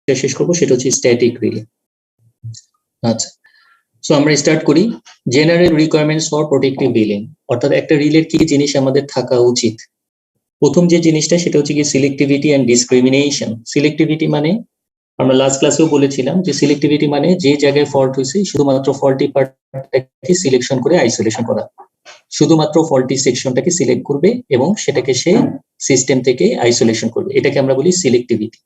শেষ করবো সেটা হচ্ছে স্ট্যাটিক রিলে। আচ্ছা, সো আমরা স্টার্ট করি। General requirements for protective reeling, অর্থাৎ একটা রিলের কি জিনিস আমাদের থাকা উচিত। প্রথম যে জিনিসটা সেটা হচ্ছে কি সিলেক্টিভিটি অ্যান্ড ডিসক্রিমিনেশন। সিলেক্টিভিটি মানে আমরা লাস্ট ক্লাসেও বলেছিলাম যে সিলেক্টিভিটি মানে যে জায়গায় ফল্ট হয়েছে শুধুমাত্র ফল্টি পার্টটাকে সিলেকশন করে আইসোলেশন করা, শুধুমাত্র ফল্টি সেকশনটাকে সিলেক্ট করবে এবং সেটাকে সে সিস্টেম থেকে আইসোলেশন করবে, এটাকে আমরা বলি সিলেক্টিভিটি।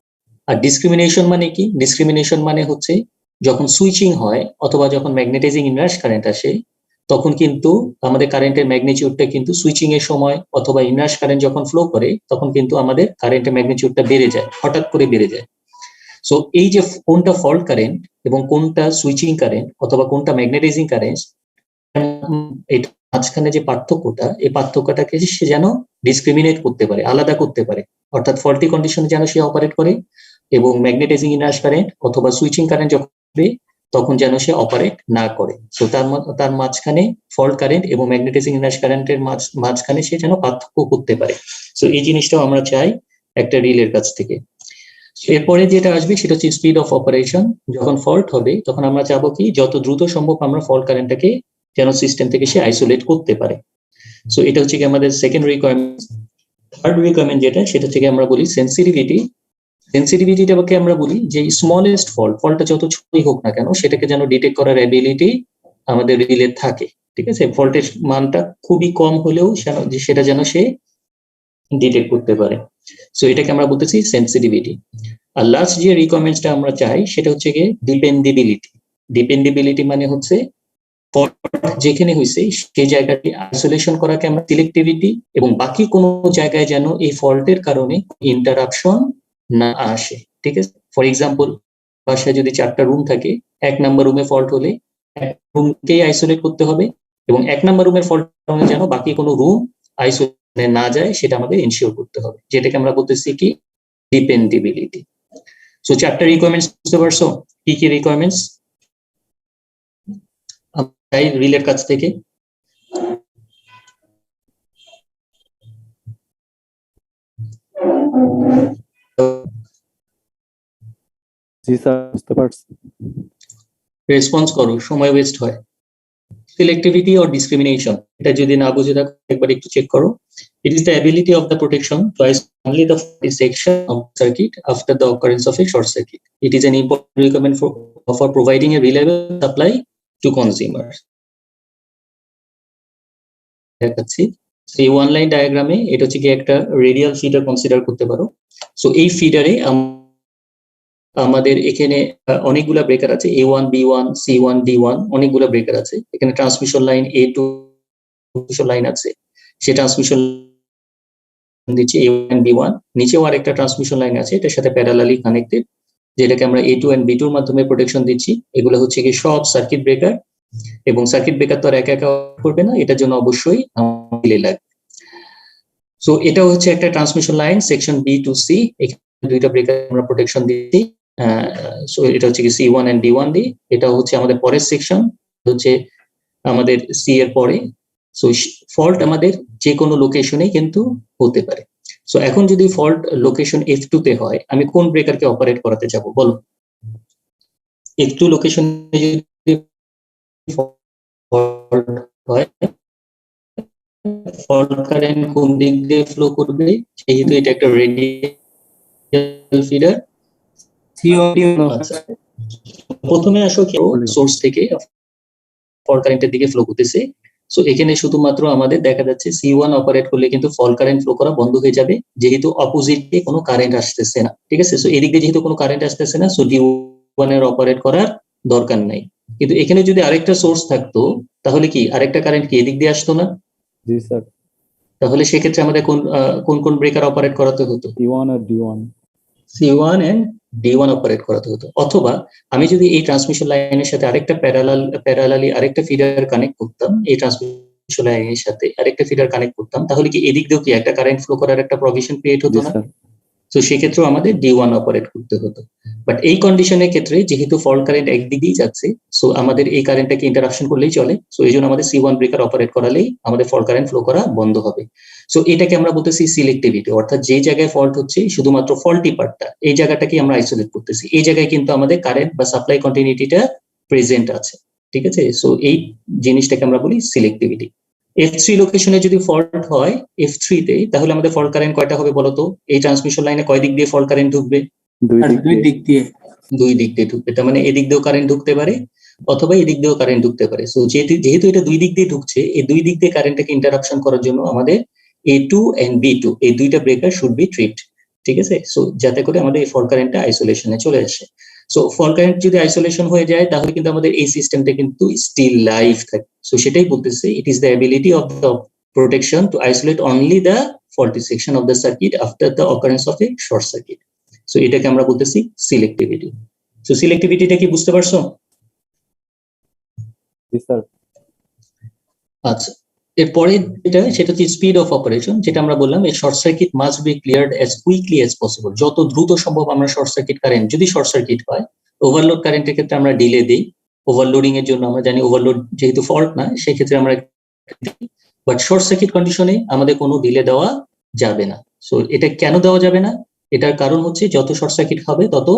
আর ডিসক্রিমিনেশন মানে কি? ডিসক্রিমিনেশন মানে হচ্ছে যখন সুইচিং হয় অথবা যখন ম্যাগনেটাইজিং ইনভার্স কারেন্ট আসে তখন কিন্তু আমাদের কারেন্টের ম্যাগনিটিউডটা কিন্তু সুইচিং এর সময় অথবা ইনভার্স কারেন্ট যখন ফ্লো করে তখন কিন্তু আমাদের কারেন্টের ম্যাগনিটিউডটা বেড়ে যায়, হঠাৎ করে বেড়ে যায়। সো এই যে কোনটা ফল্ট কারেন্ট এবং কোনটা সুইচিং কারেন্ট অথবা কোনটা ম্যাগনেটাইজিং কারেন্ট, এটা মাঝখানে যে পার্থক্যটা, এই পার্থক্যটাকে সে যেন ডিসক্রিমিনেট করতে পারে, আলাদা করতে পারে, অর্থাৎ ফল্টি কন্ডিশনে যেন সে অপারেট করে এবং ম্যাগনেটাইজিং ইনভার্স কারেন্ট অথবা সুইচিং কারেন্ট যখন হবে তখন যেন সে অপারেট না করে। সো তার মাঝখানে ফল্ট কারেন্ট এবং ম্যাগনেটাইজিং ইনভার্স কারেন্টের মাঝখানে সে যেন পার্থক্য করতে পারে। সো এই জিনিসটাও আমরা চাই একটা রিলের কাছ থেকে। এরপরে যেটা আসবে সেটা হচ্ছে স্পিড অফ অপারেশন। যখন ফল্ট হবে তখন আমরা চাবো কি যত দ্রুত সম্ভব আমরা ফল্ট কারেন্টটাকে যেন সিস্টেম থেকে সে আইসোলেট করতে পারে। সো এটা হচ্ছে কি আমাদের সেকেন্ড রিকোয়ারমেন্ট। থার্ড রিকোয়ারমেন্ট যেটা সেটা হচ্ছে কি আমরা বলি সেন্সিটিভিটি। সেন্সিটিভিটিটাকে আমরা বলি যে স্মলেস্ট ফল্টটা যত ছোটই হোক না কেন সেটাকে যেন ডিটেক্ট করার অ্যাবিলিটি আমাদের রিলে থাকে। ঠিক আছে, ফল্টের মানটা খুবই কম হলেও সেটা যেন সে ডিটেক্ট করতে পারে। সো এটাকে আমরা বলতেছি সেন্সিটিভিটি। আর লাস্ট যে রিকোয়ারমেন্টসটা আমরা চাই সেটা হচ্ছে গিয়ে ডিপেন্ডেবিলিটি। ডিপেন্ডেবিলিটি মানে হচ্ছে যেখানে হয়েছে সেই জায়গাটি আইসোলেশন করাকে আমরা সিলেক্টিভিটি, এবং বাকি কোনো জায়গায় যেন এই ফল্টের কারণে ইন্টারাপশন না আসে। ঠিক আছে, ফর এক্সাম্পল বাসায় যদি 4টা রুম থাকে, 1 নাম্বার রুমে ফল্ট হলে এক রুমকেই আইসোলেট করতে হবে এবং 1 নাম্বার রুমের ফল্ট কারণে যেন বাকি কোনো রুম আইসোলেশনে না যায় সেটা আমাদের এনশিওর করতে হবে, যেটাকে আমরা বলতেছি কি ডিপেন্ডেবিলিটি। সো 4টা রিকোয়ারমেন্টস বুঝতে পারছো কি কি রিকোয়ারমেন্টস রিলের কাছ থেকে? জি স্যার, বুঝতে পারছি। রেসপন্স করো, সময় ওয়েস্ট হয়। সিলেক্টিভিটি অর ডিসক্রিমিনেশন, এটা যদি না বুঝে থাকো একবার একটু চেক করো। It is the ability of the protection to isolate only the section of the circuit after the occurrence of a short circuit. It is an important requirement for providing a reliable supply to consumers. দেখাচ্ছি এই one line ডায়াগ্রামে এটা হচ্ছে কি একটা radial feeder consider করতে পারো। So এই ফিডারে আমাদের এখানে অনেকগুলা ব্রেকার আছে, A1 B1 C1 D1, অনেকগুলা ব্রেকার আছে। এখানে ট্রান্সমিশন লাইন A2 লাইন আছে, সে ট্রান্সমিশন দিচ্ছে A1 B1, নিচেও আরেকটা ট্রান্সমিশন লাইন আছে এটার সাথে প্যারালালি কানেক্টেড, যেটাকে আমরা A2 and B2 এর মাধ্যমে প্রোটেকশন দিচ্ছি। এগুলো হচ্ছে কি সব সার্কিট ব্রেকার, এবং সার্কিট ব্রেকার তো আর একা একা করবে না, এটার জন্য অবশ্যই রিলে লাগবে। সো এটা হচ্ছে একটা transmission line section B to C, এখানে দুইটা ব্রেকার আমরা প্রোটেকশন দিচ্ছি। সো এটা হচ্ছে কি C1 and D1 দিয়ে। এটা হচ্ছে আমাদের পরের সেকশন, হচ্ছে আমাদের C এর পরে। সো ফল্ট আমাদের যে কোনো লোকেশনে কিন্তু হতে পারে। সো এখন যদি ফল্ট লোকেশন F2 তে হয়, আমি কোন ব্রেকারকে অপারেট করাতে যাব বলো? F2 লোকেশনে যদি ফল্ট হয়, ফল্ট কারেন্ট কোন দিক দিয়ে ফ্লো করবে? যেহেতু এটা একটা রেডিয়াল ফিডার, প্রথমে আসো কেউ সোর্স থেকে ফল্ট কারেন্টের দিকে ফ্লো করতেছে। সো এখানে শুধুমাত্র আমাদের দেখা যাচ্ছে C1 অপারেট করলে কিন্তু ফল্ট কারেন্ট ফ্লো করা বন্ধ হয়ে যাবে, যেহেতু অপোজিট দিয়ে কোনো কারেন্ট আসতেছে না। ঠিক আছে, সো এদিক দিয়ে যেহেতু কোনো কারেন্ট আসতেছে না, সো D1 এর অপারেট করার দরকার নাই। কিন্তু এখানে যদি আরেকটা সোর্স থাকতো তাহলে কি আরেকটা কারেন্ট কি এদিক দিয়ে আসতো না? জি স্যার। তাহলে সেক্ষেত্রে আমাদের কোন কোন ব্রেকার অপারেট করাতে হতো? C1 R D1, C1 and D1 operate করাতে হতো। অথবা আমি যদি এই ট্রান্সমিশন লাইনের সাথে আরেকটা প্যারালালি আরেকটা ফিডার কানেক্ট করতাম, এই ট্রান্সমিশন লাইনের সাথে আরেকটা ফিডার কানেক্ট করতাম, তাহলে কি এদিক দিয়েও কি একটা কারেন্ট ফ্লো করার একটা প্রভিশন ক্রিয়েট হতো না? তো সেক্ষেত্রেও আমাদের D1 অপারেট করতে হতো। বাট এই কন্ডিশনের ক্ষেত্রে যেহেতু ফল্ট কারেন্ট একদিকেই যাচ্ছে, সো আমাদের এই কারেন্টটাকে ইন্টারাপশন করলেই চলে। সো এই জন্য আমাদের C1 ব্রেকার অপারেট করালেই আমাদের ফল্ট কারেন্ট ফ্লো করা বন্ধ হবে। সো এটাকে আমরা বলতেছি সিলেক্টিভিটি, অর্থাৎ যে জায়গায় ফল্ট হচ্ছে শুধুমাত্র ফল্টি পার্টটা, এই জায়গাটাকে আমরা আইসোলেট করতেছি। এই জায়গায় কিন্তু আমাদের কারেন্ট বা সাপ্লাই কন্টিনিউটিটা প্রেজেন্ট আছে, ঠিক আছে? সো এই জিনিসটাকে আমরা বলি সিলেক্টিভিটি। F3 লোকেশনে যদি ফল্ট হয় F3 তে, তাহলে আমাদের ফল্ট কারেন্ট কয়টা হবে বলতো? এই ট্রান্সমিশন লাইনে কয় দিক দিয়ে ফল্ট কারেন্ট ঢুকবে? দুই আর দিক দুই দিয়ে। দিক দিয়ে। দুই দিক দিয়ে ঢুকবে। তার মানে এদিক দিয়েও কারেন্ট ঢুকতে পারে অথবা এদিক দিয়েও কারেন্ট ঢুকতে পারে। সো যেহেতু এটা দুই দিক দিয়ে ঢুকছে, এই দুই দিক দিয়ে কারেন্টটাকে ইন্টারাপশন করার জন্য আমাদের A2 and B2 এই দুইটা ব্রেকার শুড বি ট্রিপড, ঠিক আছে? সো যাতে করে আমাদের এই ফল্ট কারেন্টটা আইসোলেশনে চলে আসে। সো ফল্ট কারেন্ট যদি আইসোলেশন হয়ে যায়, তাহলে কিন্তু আমাদের এই সিস্টেমটা কিন্তু স্টিল লাইভ থাকে। সো সেটাই বলতেছে, it is the ability of the protection to isolate only the faulty section of the circuit after the occurrence of a short circuit. So এটাকে আমরা বলতেছি সিলেক্টিভিটি। সো সিলেক্টিভিটিটা কি বুঝতে পারছো? জি স্যার। আচ্ছা, এরপরে সেটা হচ্ছে স্পিড অফ অপারেশন, যেটা আমরা বললাম এই short circuit must be cleared as quickly as possible. যত দ্রুত সম্ভব আমরা শর্ট সার্কিট কারেন্ট, যদি শর্ট সার্কিট হয়, ওভারলোড কারেন্টের ক্ষেত্রে আমরা ডিলে দিই। ওভারলোডিং এর জন্য আমরা জানি ওভারলোড যেহেতু ফল্ট না, সেই ক্ষেত্রে আমরা, বাট শর্ট সার্কিট কন্ডিশনে আমাদের কোনো ডিলে দেওয়া যাবে না। সো এটা কেন দেওয়া যাবে না? এটার কারণ হচ্ছে যত শর্ট সার্কিট হবে তত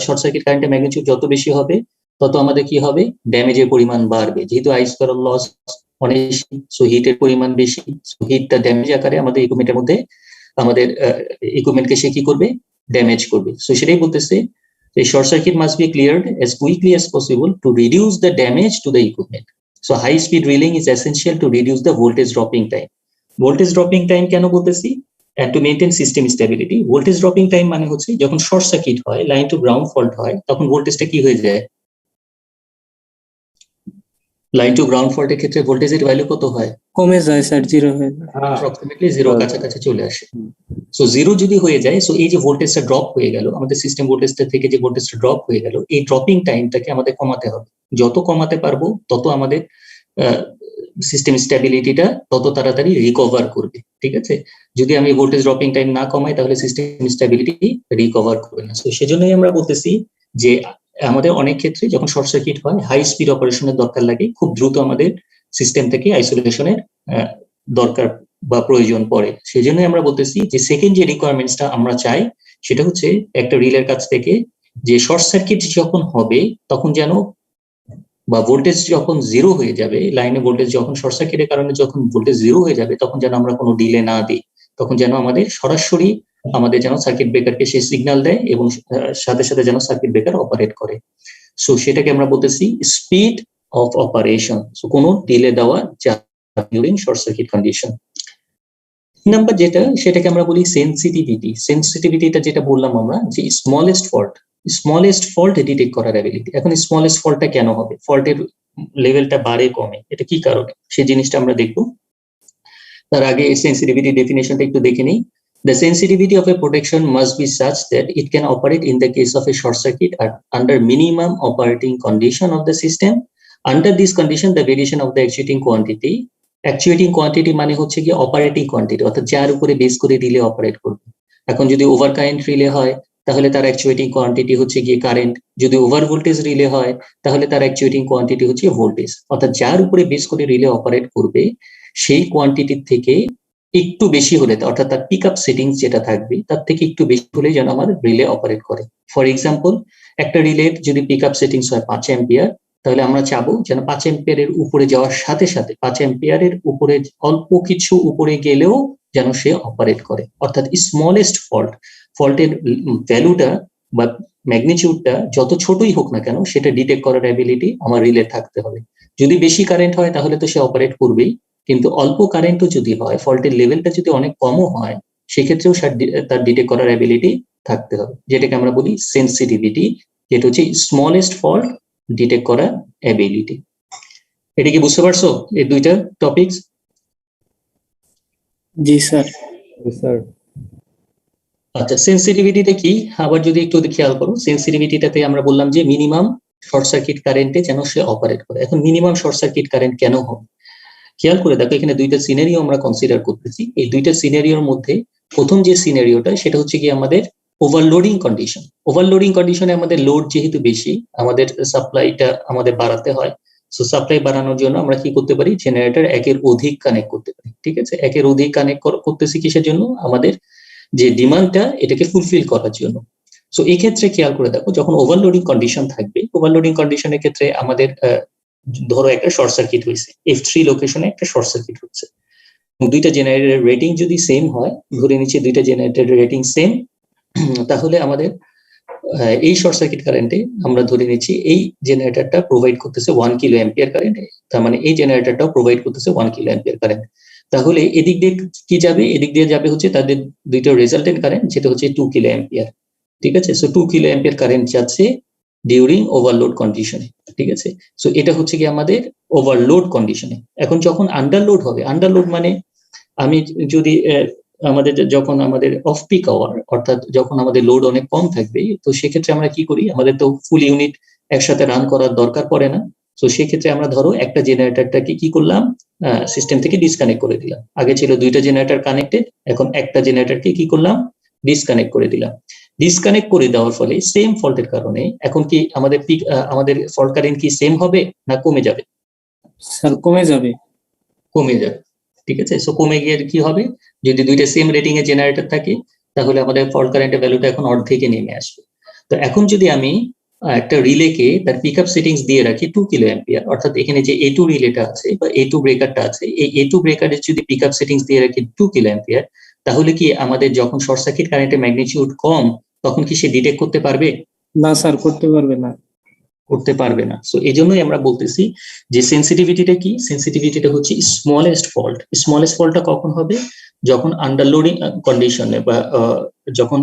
শর্ট সার্কিট কারেন্টের ম্যাগনিটিউড যত বেশি হবে, তত আমাদের কি হবে? ড্যামেজের পরিমাণ বাড়বে। যেহেতু আই স্কয়ার লস অনেক বেশি, সো হিটের পরিমাণ বেশি, সো হিটটা ড্যামেজ আকারে আমাদের ইকুইপমেন্টের মধ্যে, আমাদের ইকুইপমেন্টকে সে কি করবে? ড্যামেজ করবে। সো সেটাই বলতেছে, এই short circuit must be cleared as quickly as possible to reduce the damage to the equipment. So high speed drilling is essential to reduce the voltage dropping time. Voltage dropping time কেন বলতেছি? And to maintain system stability. Voltage dropping time মানে হচ্ছে যখন short circuit হয়, line to ground fault হয়, তখন ভোল্টেজটা কি হয়ে যায়? লাইন টু গ্রাউন্ড ফল্টের ক্ষেত্রে ভোল্টেজের ভ্যালু কত হয়? কমে যায় স্যার, জিরো হয়ে যায়। অ্যাপ্রক্সিমেটলি জিরো কাছাকাছি চলে আসে। সো জিরো যদি হয়ে যায়, সো এই যে ভোল্টেজটা ড্রপ হয়ে গেল, আমাদের সিস্টেম ভোল্টেজটা থেকে যে ভোল্টেজটা ড্রপ হয়ে গেল, এই ড্রপিং টাইমটাকে আমাদের কমাতে হবে। যত কমাতে পারবো তত আমাদের সিস্টেম স্টেবিলিটিটা তত তাড়াতাড়ি রিকভার করবে, ঠিক আছে? যদি আমি ভোল্টেজ ড্রপিং টাইম না কমাই, তাহলে সিস্টেম স্টেবিলিটি রিকভার করবে না। সো সেজন্যই আমরা বলতেছি যে আমাদের অনেক ক্ষেত্রে যখন শর্ট সার্কিট হয়, হাই স্পিড অপারেশনের দরকার লাগে, খুব দ্রুত আমাদের সিস্টেম থেকে আইসোলেশনের দরকার বা প্রয়োজন পড়ে। সেজন্যই আমরা বলতেছি যে সেকেন্ড যে রিকোয়ারমেন্টসটা আমরা চাই, সেটা হচ্ছে একটা রিলের কাছ থেকে যে শর্ট সার্কিট যখন হবে তখন যেন, বা ভোল্টেজ যখন জিরো হয়ে যাবে, লাইনে ভোল্টেজ যখন শর্ট সার্কিটের কারণে যখন ভোল্টেজ জিরো হয়ে যাবে, তখন যেন আমরা কোনো ডিলে না দিই, তখন যেন আমাদের সরাসরি আমাদের যেন সার্কিট ব্রেকারকে সে সিগন্যাল দেয় এবং সাথে সাথে যেন সার্কিট ব্রেকার অপারেট করে। সো সেটাকে আমরা বলতেছি স্পিড অফ অপারেশন। সো কোনো ডিলে দেওয়া যায় during short circuit condition. Number যেটা, সেটাকে আমরা বলি সেন্সিটিভিটি। সেন্সিটিভিটিটা যেটা বললাম আমরা, যে স্মলেস্ট ফল্ট ডিটেক্ট করার অ্যাবিলিটি। এখন স্মলেস্ট ফল্টটা কেন হবে? ফল্টের লেভেলটা বাড়ে কমে, এটা কি কারণে, সেই জিনিসটা আমরা দেখবো। তার আগে সেন্সিটিভিটি ডেফিনেশনটা একটু দেখে নিই। The sensitivity of a protection must be such that it can operate in the case of a short circuit under minimum operating condition of the system. Under this condition, the variation of the actuating quantity মানে হচ্ছে কি operating quantity, অর্থাৎ যার উপরে base করে relay operate করবে। এখন যদি ওভার কারেন্ট রিলে হয়, তাহলে তার অ্যাকচুয়েটিং কোয়ান্টিটি হচ্ছে গিয়ে কারেন্ট। যদি ওভার ভোল্টেজ রিলে হয়, তাহলে তার অ্যাকচুয়েটিং কোয়ান্টিটি হচ্ছে ভোল্টেজ। অর্থাৎ যার উপরে বেস করে রিলে অপারেট করবে, সেই কোয়ান্টিটির থেকে একটু বেশি হলে, অর্থাৎ তার পিক আপ সেটিংস যেটা থাকবে তার থেকে একটু বেশি হলে যেন আমার রিলে অপারেট করে। ফর এক্সাম্পল, একটা রিলের যদি পিক আপ সেটিংস হয় 5 অ্যাম্পিয়ার, তাহলে আমরা চাবো যেন 5 অ্যাম্পিয়ারের উপরে যাওয়ার সাথে সাথে 5 অ্যাম্পিয়ারের উপরে অল্প কিছু উপরে গেলেও যেন সে অপারেট করে। অর্থাৎ স্মলেস্ট ফল্টের ভ্যালুটা বা ম্যাগনিটিউডটা যত ছোটই হোক না কেন, সেটা ডিটেক্ট করার অ্যাবিলিটি আমার রিলে থাকতে হবে। যদি বেশি কারেন্ট হয়, তাহলে তো সে অপারেট করবেই, কিন্তু অল্প কারেন্টও যদি হয়, ফল্টের লেভেলটা যদি অনেক কমও হয়, সেক্ষেত্রেও তার ডিটেক্ট করার অ্যাবিলিটি থাকতে হবে, যেটাকে আমরা বলি সেন্সিটিভিটি, যেটা হচ্ছে স্মলেস্ট ফল্ট ডিটেক্ট করার অ্যাবিলিটি। এটা কি বুঝতে পারছো এই দুইটা টপিকস? জি স্যার। জি স্যার। আচ্ছা, সেন্সিটিভিটিটা কি আবার যদি একটু খেয়াল করো, সেন্সিটিভিটিটাতে আমরা বললাম যে মিনিমাম শর্ট সার্কিট কারেন্টে যেন সে অপারেট করে। এখন মিনিমাম শর্ট সার্কিট কারেন্ট কেন হবে? খেয়াল করে দেখো, এখানে দুইটা সিনারিও আমরা কনসিডার করতেছি। এই দুইটা সিনারিওর মধ্যে প্রথম যে সিনারিওটা, সেটা হচ্ছে কি আমাদের ওভারলোডিং কন্ডিশনে আমাদের লোড যেহেতু বেশি, আমাদের সাপ্লাইটা আমাদের বাড়াতে হয়। সো সাপ্লাই বাড়ানোর জন্য আমরা কি করতে পারি, জেনারেটর একের অধিক কানেক্ট করতে পারি। ঠিক আছে, একের অধিক কানেক্ট করতেছি কিসের জন্য, আমাদের যে ডিমান্ডটা এটাকে ফুলফিল করার জন্য। সো এই ক্ষেত্রে খেয়াল করে দেখো, যখন ওভারলোডিং কন্ডিশন থাকবে, ওভারলোডিং কন্ডিশনের ক্ষেত্রে আমাদের ধরো একটা শর্ট সার্কিট হয়েছে, F3 লোকেশনে একটা শর্ট সার্কিট হচ্ছে, দুইটা জেনারেটরের রেটিং যদি সেম হয়, ধরে নিচ্ছি দুইটা জেনারেটরের রেটিং সেম, তাহলে আমাদের এই শর্ট সার্কিট কারেন্টে আমরা ধরে নিচ্ছি এই জেনারেটরটা প্রোভাইড করতেছে 1 কিলো অ্যাম্পিয়ার কারেন্ট, তার মানে এই জেনারেটরটাও প্রোভাইড করতেছে 1 কিলো অ্যাম্পিয়ার কারেন্ট। তাহলে এদিক দিয়ে কি যাবে, এদিক দিয়ে যাবে হচ্ছে তাদের দুইটা রেজাল্টেন্ট কারেন্ট, যেটা হচ্ছে 2 কিলো অ্যাম্পিয়ার। ঠিক আছে, সো 2 কিলো অ্যাম্পিয়ার কারেন্ট যাচ্ছে ডিউরিং ওভারলোড কন্ডিশনে। ঠিক আছে, সো এটা হচ্ছে কি আমাদের ওভারলোড কন্ডিশনে। এখন যখন আন্ডারলোড হবে, আন্ডারলোড মানে আমি যদি আমাদের যখন আমাদের অফ পিক আওয়ার, অর্থাৎ যখন আমাদের লোড অনেক কম থাকবে, তো সেক্ষেত্রে আমরা কি করি, আমাদের তো ফুল ইউনিট একসাথে রান করার দরকার পড়ে না। তো সেক্ষেত্রে আমরা ধরো একটা জেনারেটরটাকে কি করলাম, সিস্টেম থেকে ডিসকানেক্ট করে দিলাম। আগে ছিল দুইটা জেনারেটর কানেক্টেড, এখন একটা জেনারেটরকে কি করলাম, ডিসকানেক্ট করে দিলাম। ডিসকানেক্ট করে দেওয়ার ফলে সেম ফল্টের কারণে এখন কি আমাদের আমাদের ফল্ট কারেন্ট কি সেম হবে না কমে যাবে? স্যার কমে যাবে। কমে যাবে। ঠিক আছে, সো কমে গিয়ে কি হবে, যদি দুইটা সেম রেটিং এর জেনারেটর থাকে, তাহলে আমাদের ফল্ট কারেন্টের ভ্যালুটা এখন অর্ধেকে নেমে আসবে। তো এখন যদি আমি একটা রিলেকে তার পিক আপ সেটিংস দিয়ে রাখি 2 কিলো অ্যাম্পিয়ার, অর্থাৎ এখানে যে A2 রিলেটা আছে বা A2 ব্রেকারটা আছে, এই A2 ব্রেকারের যদি পিক আপ সেটিংস দিয়ে রাখি 2 কিলো অ্যাম্পিয়ার, তাহলে কি আমাদের যখন শর্ট সার্কিট কারেন্টের ম্যাগনিটিউড কম, তখন কি সে ডিটেক্ট করতে পারবে? না স্যার, করতে পারবে না। করতে পারবে না। সো এই জন্যই আমরা বলতেছি যে সেন্সিটিভিটিটা কি, সেন্সিটিভিটিটা হচ্ছে স্মলেস্ট ফল্ট। স্মলেস্ট ফল্টটা কখন হবে, যখন আন্ডারলোডিং কন্ডিশনে বা যখন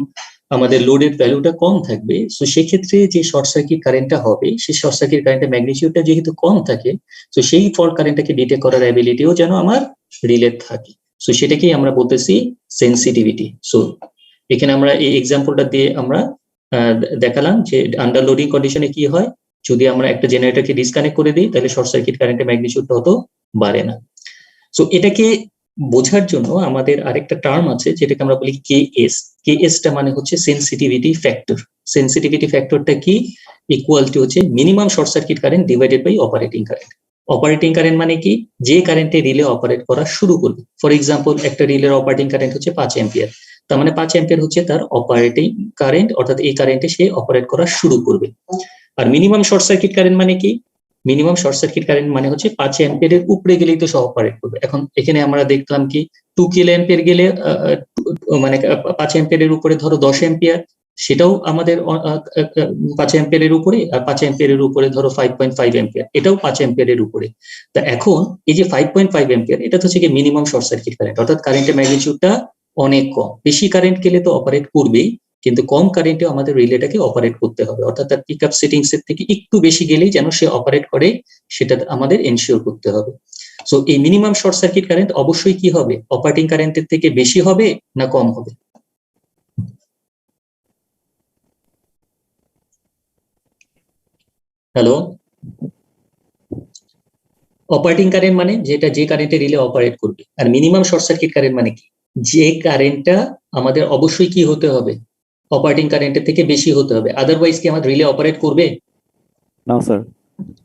আমাদের লোডের ভ্যালুটা কম থাকবে। সো সেক্ষেত্রে যে শর্ট সার্কিট কারেন্টটা হবে, সেই শর্ট সার্কিট কারেন্টের ম্যাগনিটিউডটা যেহেতু কম থাকে, তো সেই ফল্ট কারেন্টটাকে ডিটেক্ট করার অ্যাবিলিটিও যেন আমার রিলে থাকে। সো সেটাকেই আমরা বলতেছি সেন্সিটিভিটি। সো এখানে আমরা এই এক্সাম্পলটা দিয়ে আমরা দেখালাম যে আন্ডারলোডিং কন্ডিশনে কি হয়, যদি আমরা একটা জেনারেটরকে ডিসকানেক্ট করে দিই, তাহলে শর্ট সার্কিট কারেন্টের ম্যাগনিটিউডটা অত বাড়ে না। সো এটাকে বোঝার জন্য আমাদের আরেকটা টার্ম আছে, যেটাকে আমরা বলি কেএস। কেএসটা মানে হচ্ছে সেন্সিটিভিটি ফ্যাক্টর। সেন্সিটিভিটি ফ্যাক্টরটা কি, ইকুয়াল টু হচ্ছে minimum short circuit current divided by operating current. Operating current মানে কি, যে কারেন্টে রিলে অপারেট করা শুরু করবে। ফর এক্সাম্পল, একটা রিলের অপারেটিং কারেন্ট হচ্ছে 5 অ্যাম্পিয়ার, তার মানে 5 অ্যাম্পিয়ার হচ্ছে তার অপারেটিং কারেন্ট, অর্থাৎ এই কারেন্টে সে অপারেট করা শুরু করবে। আর মিনিমাম শর্ট সার্কিট কারেন্ট মানে কি, মিনিমাম শর্ট সার্কিট কারেন্ট মানে হচ্ছে 5 অ্যাম্পিয়ারের উপরে গেলেই তো সব অপারেট করবে। এখন এখানে আমরা দেখলাম কি 2 কিলো অ্যাম্পিয়ার গেলে মানে 5 অ্যাম্পিয়ারের উপরে ধরো 10 অ্যাম্পিয়ার, সেটাও আমাদের 5 অ্যাম্পিয়ারের উপরে, আর 5 অ্যাম্পিয়ারের উপরে ধরো 5.5 অ্যাম্পিয়ার, এটাও 5 অ্যাম্পিয়ারের উপরে। তা এখন এই যে 5.5 অ্যাম্পিয়ার, এটা তো হচ্ছে কি মিনিমাম শর্ট সার্কিট কারেন্ট, অর্থাৎ কারেন্টের ম্যাগনিটিউডটা অনেক কম। বেশি কারেন্ট গেলে তো অপারেট করবেই, কিন্তু কম কারেন্টে আমাদের রিলেটাকে অপারেট করতে হবে, অর্থাৎ তার পিক আপ সেটিংস এর থেকে একটু বেশি গেলেই যেন সে অপারেট করে, সেটা আমাদের এনশিওর করতে হবে। সো এই মিনিমাম শর্ট সার্কিট কারেন্ট অবশ্যই কি হবে, অপারেটিং কারেন্টের থেকে বেশি হবে না কম হবে? হ্যালো, অপারেটিং কারেন্ট মানে যেটা যে কারেন্টে রিলে অপারেট করবে, আর মিনিমাম শর্ট সার্কিট কারেন্ট মানে কি, যে কারেন্টটা আমাদের অবশ্যই কি হতে হবে, অপারেটিং কারেন্টের থেকে বেশি হতে হবে, আদারওয়াইজ কি আমাদের রিলে অপারেট করবে? না স্যার,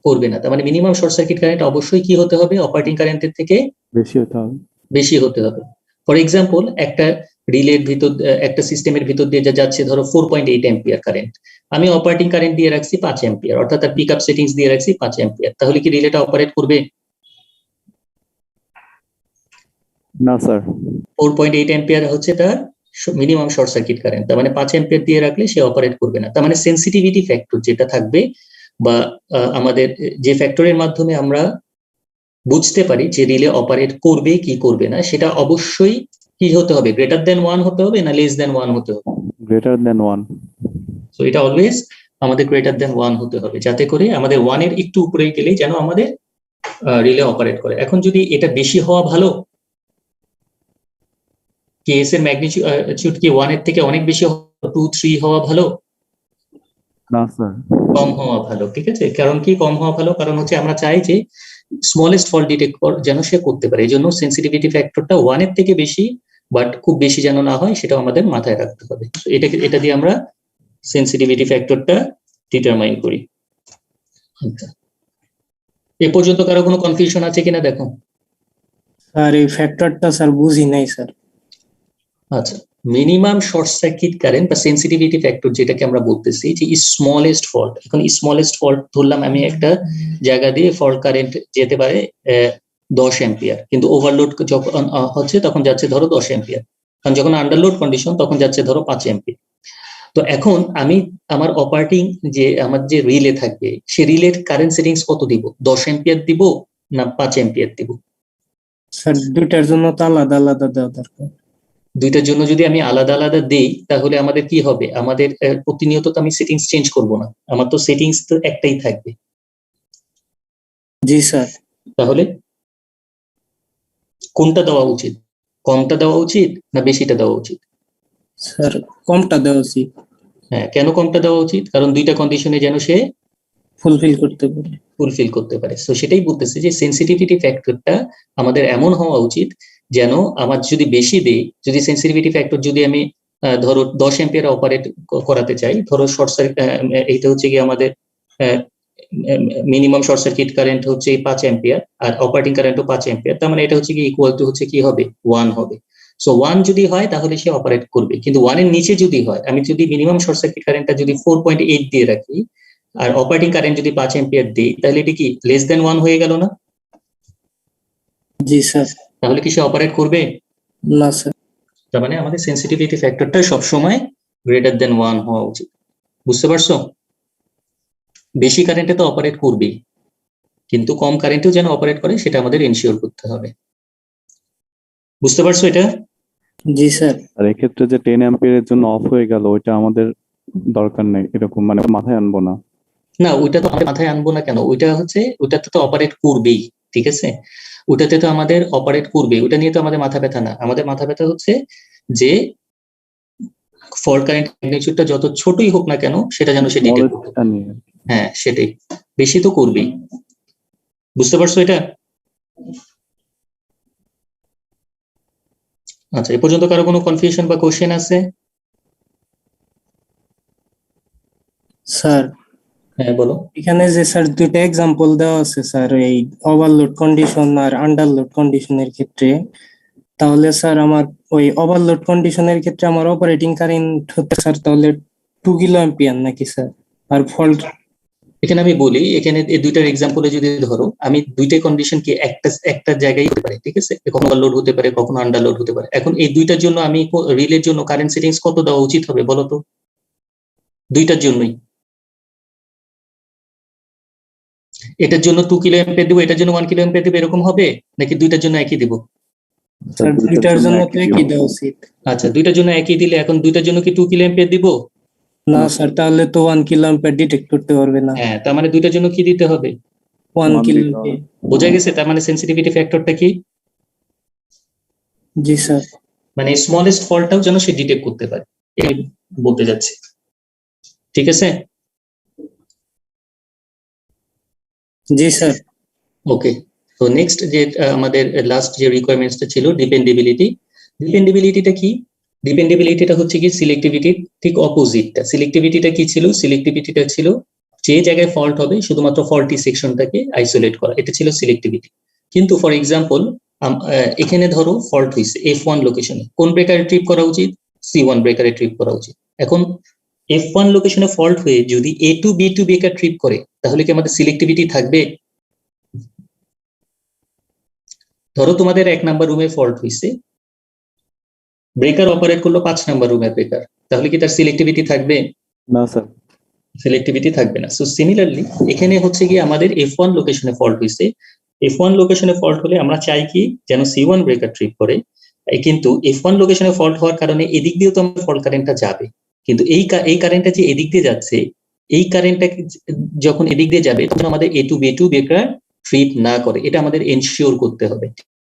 করবে না। তার মানে মিনিমাম শর্ট সার্কিট কারেন্ট অবশ্যই কি হতে হবে, অপারেটিং কারেন্টের থেকে বেশি হতে হবে। বেশি হতে হবে। ফর এক্সাম্পল, একটা রিলের ভিতর, একটা সিস্টেমের ভিতর দিয়ে যা যাচ্ছে ধরো 4.8 অ্যাম্পিয়ার কারেন্ট, আমি অপারেটিং কারেন্ট দিয়ে রাখছি 5 অ্যাম্পিয়ার, অর্থাৎ তার পিক আপ সেটিংস দিয়ে রাখছি 5 অ্যাম্পিয়ার, তাহলে কি রিলেটা অপারেট করবে? না স্যার, 4.8 অ্যাম্পিয়ার হচ্ছে তার মিনিমাম শর্ট সার্কিট কারেন্ট, তার মানে 5 অ্যাম্পিয়ার দিয়ে রাখলে সে অপারেট করবে না। তার মানে সেন্সিটিভিটি ফ্যাক্টর যেটা থাকবে, বা আমাদের যে ফ্যাক্টরের মাধ্যমে আমরা বুঝতে পারি যে রিলে অপারেট করবে কি করবে না, সেটা অবশ্যই কি হতে হবে, গ্রেটার দেন 1 হতে হবে না লেস দেন 1 হতে হবে? Greater than 1। সো এটা অলওয়েজ আমাদের গ্রেটার দেন 1 হতে হবে, যাতে করে আমাদের 1 এর একটু উপরে গেলেই যেন আমাদের রিলে অপারেট করে। এখন যদি এটা বেশি হওয়া ভালো, কেএস এর ম্যাগনিটিউড কি 1 এর থেকে অনেক বেশি, 2, 3 হওয়া ভালো? না স্যার, কম হওয়া ভালো। ঠিক আছে, কারণ কি কম হওয়া ভালো, কারণ হচ্ছে আমরা চাই যে স্মলেস্ট ফল্ট ডিটেক্ট যেন সে করতে পারে, এই জন্য সেন্সিটিভিটি ফ্যাক্টরটা 1 এর থেকে বেশি বাট খুব বেশি যেন না হয় সেটাও আমাদের মাথায় রাখতে হবে। এটা দিয়ে আমরা সেন্সিটিভিটি ফ্যাক্টরটা ডিটারমাইন করি। আচ্ছা, এ পর্যন্ত কারো কোনো কনফিউশন আছে কিনা দেখো। স্যার এই ফ্যাক্টরটা স্যার বুঝি নাই স্যার। আচ্ছা, মিনিমাম শর্ট সার্কিট কারেন্ট বা সেন্সিটিভিটি ফ্যাক্টর যেটাকে আমরা বলতেছি যে স্মলেস্ট ফল্ট। এখন স্মলেস্ট ফল্ট ধরলাম আমি একটা জায়গা দিয়ে ফল্ট কারেন্ট যেতে পারে 10 অ্যাম্পিয়ার, কিন্তু ওভারলোড যখন হচ্ছে তখন যাচ্ছে ধরো 10 অ্যাম্পিয়ার, কারণ যখন আন্ডারলোড কন্ডিশন তখন যাচ্ছে ধরো 5 অ্যাম্পিয়ার। তো এখন আমি আমার অপারেটিং যে আমার যে রিলে থাকবে সে রিলের কারেন্ট সেটিংস কত দিব? 10 অ্যাম্পিয়ার দিব না 5 অ্যাম্পিয়ার দিব? স্যার দুইটার জন্য তো আলাদা আলাদা দেওয়া দরকার। দুইটার জন্য যদি আমি আলাদা আলাদা দেই তাহলে আমাদের কি হবে? আমাদের প্রতিনিয়ত তো আমি সেটিংস চেঞ্জ করব না, আমার তো সেটিংস তো একটাই থাকবে। জি স্যার। তাহলে কোনটা দেওয়া উচিত? কমটা দেওয়া উচিত না বেশিটা দেওয়া উচিত? স্যার কমটা দেওয়া উচিত। হ্যাঁ, কেন কমটা দেওয়া উচিত? কারণ দুইটা কন্ডিশনে যেন সে ফুলফিল করতে পারে। ফুলফিল করতে পারে। সো সেটাই বলতেছে যে সেন্সিটিভিটি ফ্যাক্টরটা আমাদের এমন হওয়া উচিত যেন আমার যদি বেশি দেই, যদি সেন্সিটিভিটি ফ্যাক্টর যদি আমি ধরো 10 অ্যাম্পিয়ার অপারেট করাতে চাই, ধরো শর্ট সার্কিট এইটা হচ্ছে কি আমাদের মিনিমাম শর্ট সার্কিট কারেন্ট হচ্ছে 5 অ্যাম্পিয়ার আর অপারেটিং কারেন্টও 5 অ্যাম্পিয়ার, তার মানে এটা হচ্ছে কি ইকুয়াল টু হচ্ছে কি হবে 1 হবে। সো 1 যদি হয় তাহলে সে অপারেট করবে, কিন্তু 1 এর নিচে যদি হয়, আমি যদি মিনিমাম শর্ট সার্কিট কারেন্টটা যদি 4.8 দিয়ে রাখি আর অপারেটিং কারেন্ট যদি 5 অ্যাম্পিয়ার দিই, তাহলে এটা কি লেস দেন 1 হয়ে গেল না? জি স্যার। তাহলে কি সে অপারেট করবে? না স্যার। তার মানে আমাদের সেন্সিটিভিটি ফ্যাক্টরটা সবসময় গ্রেটার দেন 1 হওয়া উচিত। বুঝতে পারছো? বেশি কারেন্টে তো অপারেট করবেই, কিন্তু কম কারেন্টেও যেন অপারেট করে সেটা আমাদের এনশিওর করতে হবে। বুঝতে পারছো এটা? জি স্যার। আর এক্ষেত্রে যে 10 অ্যাম্পিয়ারের জন্য অফ হয়ে গেল ওইটা আমাদের দরকার নেই, এরকম মানে মাথায় আনবো না। না, ওইটা তো আমাদের মাথায় আনবো না কেন? ওইটা হচ্ছে ওটাতে তো অপারেট করবেই, ঠিক আছে? ওটাতে তো আমাদের অপারেট করবে, ওটা নিয়ে তো আমাদের মাথা ব্যথা না। আমাদের মাথা ব্যথা হচ্ছে যে ফল্ট কারেন্ট ম্যাগনিটিউডটা যত ছোটই হোক না কেন সেটা যেন সে ডিটেক্ট করতে পারে। স্মলেস্টটা নিয়ে হ্যাঁ, সেটাই, বেশি তো করবেই। বুঝতে পারছো এটা? আচ্ছা, এ পর্যন্ত কারো কোনো কনফিউশন বা কোশ্চেন আছে? স্যার হ্যাঁ বলো। এখানে যে স্যার দুইটা এক্সাম্পল দেওয়া আছে স্যার, এই ওভারলোড কন্ডিশন আর আন্ডারলোড কন্ডিশনের ক্ষেত্রে, তাহলে স্যার আমার ওই ওভারলোড কন্ডিশনের ক্ষেত্রে আমার অপারেটিং কারেন্ট হচ্ছে স্যার তাহলে 2 কিলো অ্যাম্পিয়ার নাকি স্যার? আর ফল্ট এখানে আমি বলি, এখানে এই দুইটার এক্সাম্পলে যদি ধরো আমি দুইটা কন্ডিশন কি একটা জায়গায় হতে পারে, ঠিক আছে? কখনো ওভারলোড হতে পারে, কখনো আন্ডারলোড হতে পারে। এখন এই দুইটার জন্য আমি রিলের জন্য কারেন্ট সেটিংস কত দেওয়া উচিত হবে বলো তো? দুইটার জন্যই। এটার জন্য 2 কিলো অ্যাম্পিয়ার দিব, এটার জন্য 1 কিলো অ্যাম্পিয়ার দিব, এরকম হবে নাকি দুইটার জন্য একই দিব? স্যার দুইটার জন্য তো একই দেওয়া উচিত। আচ্ছা, দুইটার জন্য একই দিলে এখন দুইটার জন্য কি 2 কিলো অ্যাম্পিয়ার দিব? না স্যার, তাহলে তো 1 কিলো অ্যাম্পিয়ার ডিটেক্ট করতে পারবে না। হ্যাঁ, তার মানে দুইটার জন্য কি দিতে হবে? 1 কিলো দিতে হবে। অ্যাম্পিয়ার। বোঝা গেছে? তার মানে সেন্সিটিভিটি ফ্যাক্টরটা কি? জি স্যার। মানে স্মলেস্ট ফল্টটাও যেন সে ডিটেক্ট করতে পারে, এই বলতে যাচ্ছি। ঠিক আছে? জি স্যার। ওকে, তো নেক্সট যে আমাদের লাস্ট যে রিকোয়ারমেন্টসটা ছিল ডিপেন্ডেবিলিটি। ডিপেন্ডেবিলিটিটা কি? ডিপেন্ডেবিলিটিটা হচ্ছে কি সিলেক্টিভিটির ঠিক অপোজিটটা। সিলেক্টিভিটিটা কি ছিল? সিলেক্টিভিটিটা ছিল যে জায়গায় ফল্ট হবে শুধুমাত্র ফল্টি সেকশনটাকে আইসোলেট করা, এটা ছিল সিলেক্টিভিটি। কিন্তু ফর এক্সাম্পল এখানে ধরো ফল্ট হয়েছে F1 লোকেশনে, কোন ব্রেকারে ট্রিপ করা উচিত? C1 ব্রেকারে ট্রিপ করা উচিত। এখন F1 লোকেশনে ফল্ট হয়ে যদি A2 B2 ব্রেকার ট্রিপ করে তাহলে কি আমাদের সিলেক্টিভিটি থাকবে? ধরো তোমাদের 1 নাম্বার রুমে ফল্ট হয়েছে, ব্রেকার অপারেট করলো 5 নাম্বার রুমের ব্রেকার, তাহলে কি তার সিলেক্টিভিটি থাকবে? না স্যার। সিলেক্টিভিটি থাকবে না। সো সিমিলারলি এখানে হচ্ছে কি আমাদের F1 লোকেশনে ফল্ট হয়েছে, F1 লোকেশনে ফল্ট হলে আমরা চাই কি যেন C1 ব্রেকার ট্রিপ করে, কিন্তু F1 লোকেশনে ফল্ট হওয়ার কারণে এদিক দিয়েও তো আমার ফল্ট কারেন্টটা যাবে, কিন্তু এই কারেন্টটা যে এদিক দিয়ে যাচ্ছে, এই কারেন্টটা যখন এদিক দিয়ে যাবে তখন আমাদের A2 B2 ব্রেকার ট্রিপ না করে, এটা আমাদের এনশিওর করতে হবে।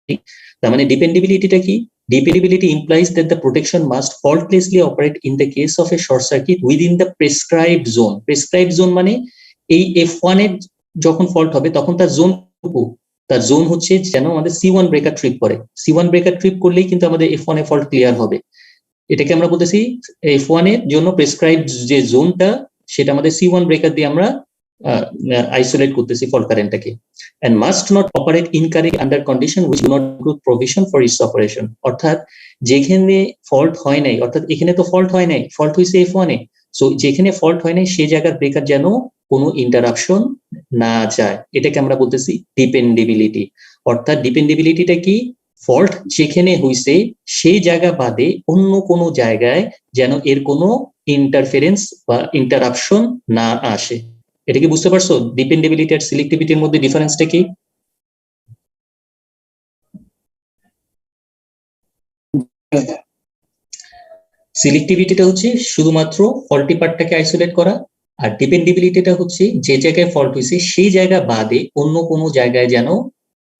ঠিক, তার মানে ডিপেন্ডেবিলিটিটা কি? Dependability implies that the protection must faultlessly operate in the case of a short circuit within the prescribed zone. Prescribed zone মানে এই F1 এর যখন ফল্ট হবে তখন তার জোন তার জোন হচ্ছে যেন আমাদের C1 ব্রেকার ট্রিপ করে। C1 ব্রেকার ট্রিপ করলেই কিন্তু আমাদের F1 এ ফল্ট ক্লিয়ার হবে। এটাকে আমরা বলতেছি F1 এর জন্য প্রেসক্রাইবড যে জোনটা সেটা আমাদের C1 ব্রেকার দিয়ে আমরা আইসোলেট করতেছি fault কারেন্টটাকে। and must not operate incorrectly under condition which do not include provision for its operation। অর্থাৎ যেখানে ফল্ট হয় নাই, অর্থাৎ এখানে তো ফল্ট হয় নাই, ফল্ট হয়েছে F1 এ, সো যেখানে ফল্ট হয় নাই সেই জায়গার ব্রেকার যেন কোনো ইন্টারাপশন না যায়, এটাকে আমরা বলতেছি ডিপেন্ডেবিলিটি। অর্থাৎ ডিপেন্ডেবিলিটিটা কি, ফল্ট যেখানে হইছে সেই জায়গা বাদে অন্য কোনো জায়গায় যেন এর কোনো ইন্টারফারেন্স বা ইন্টারাপশন না আসে। এটা কি বুঝতে পারছো ডিপেন্ডেবিলিটি আর সিলেক্টিভিটির মধ্যে ডিফারেন্সটা কি? সিলেক্টিভিটিটা হচ্ছে শুধুমাত্র ফল্টি পার্টটাকে আইসোলেট করা, আর ডিপেন্ডেবিলিটিটা হচ্ছে যে জায়গায় ফল্ট হয়েছে সেই জায়গা বাদে অন্য কোনো জায়গায় যেন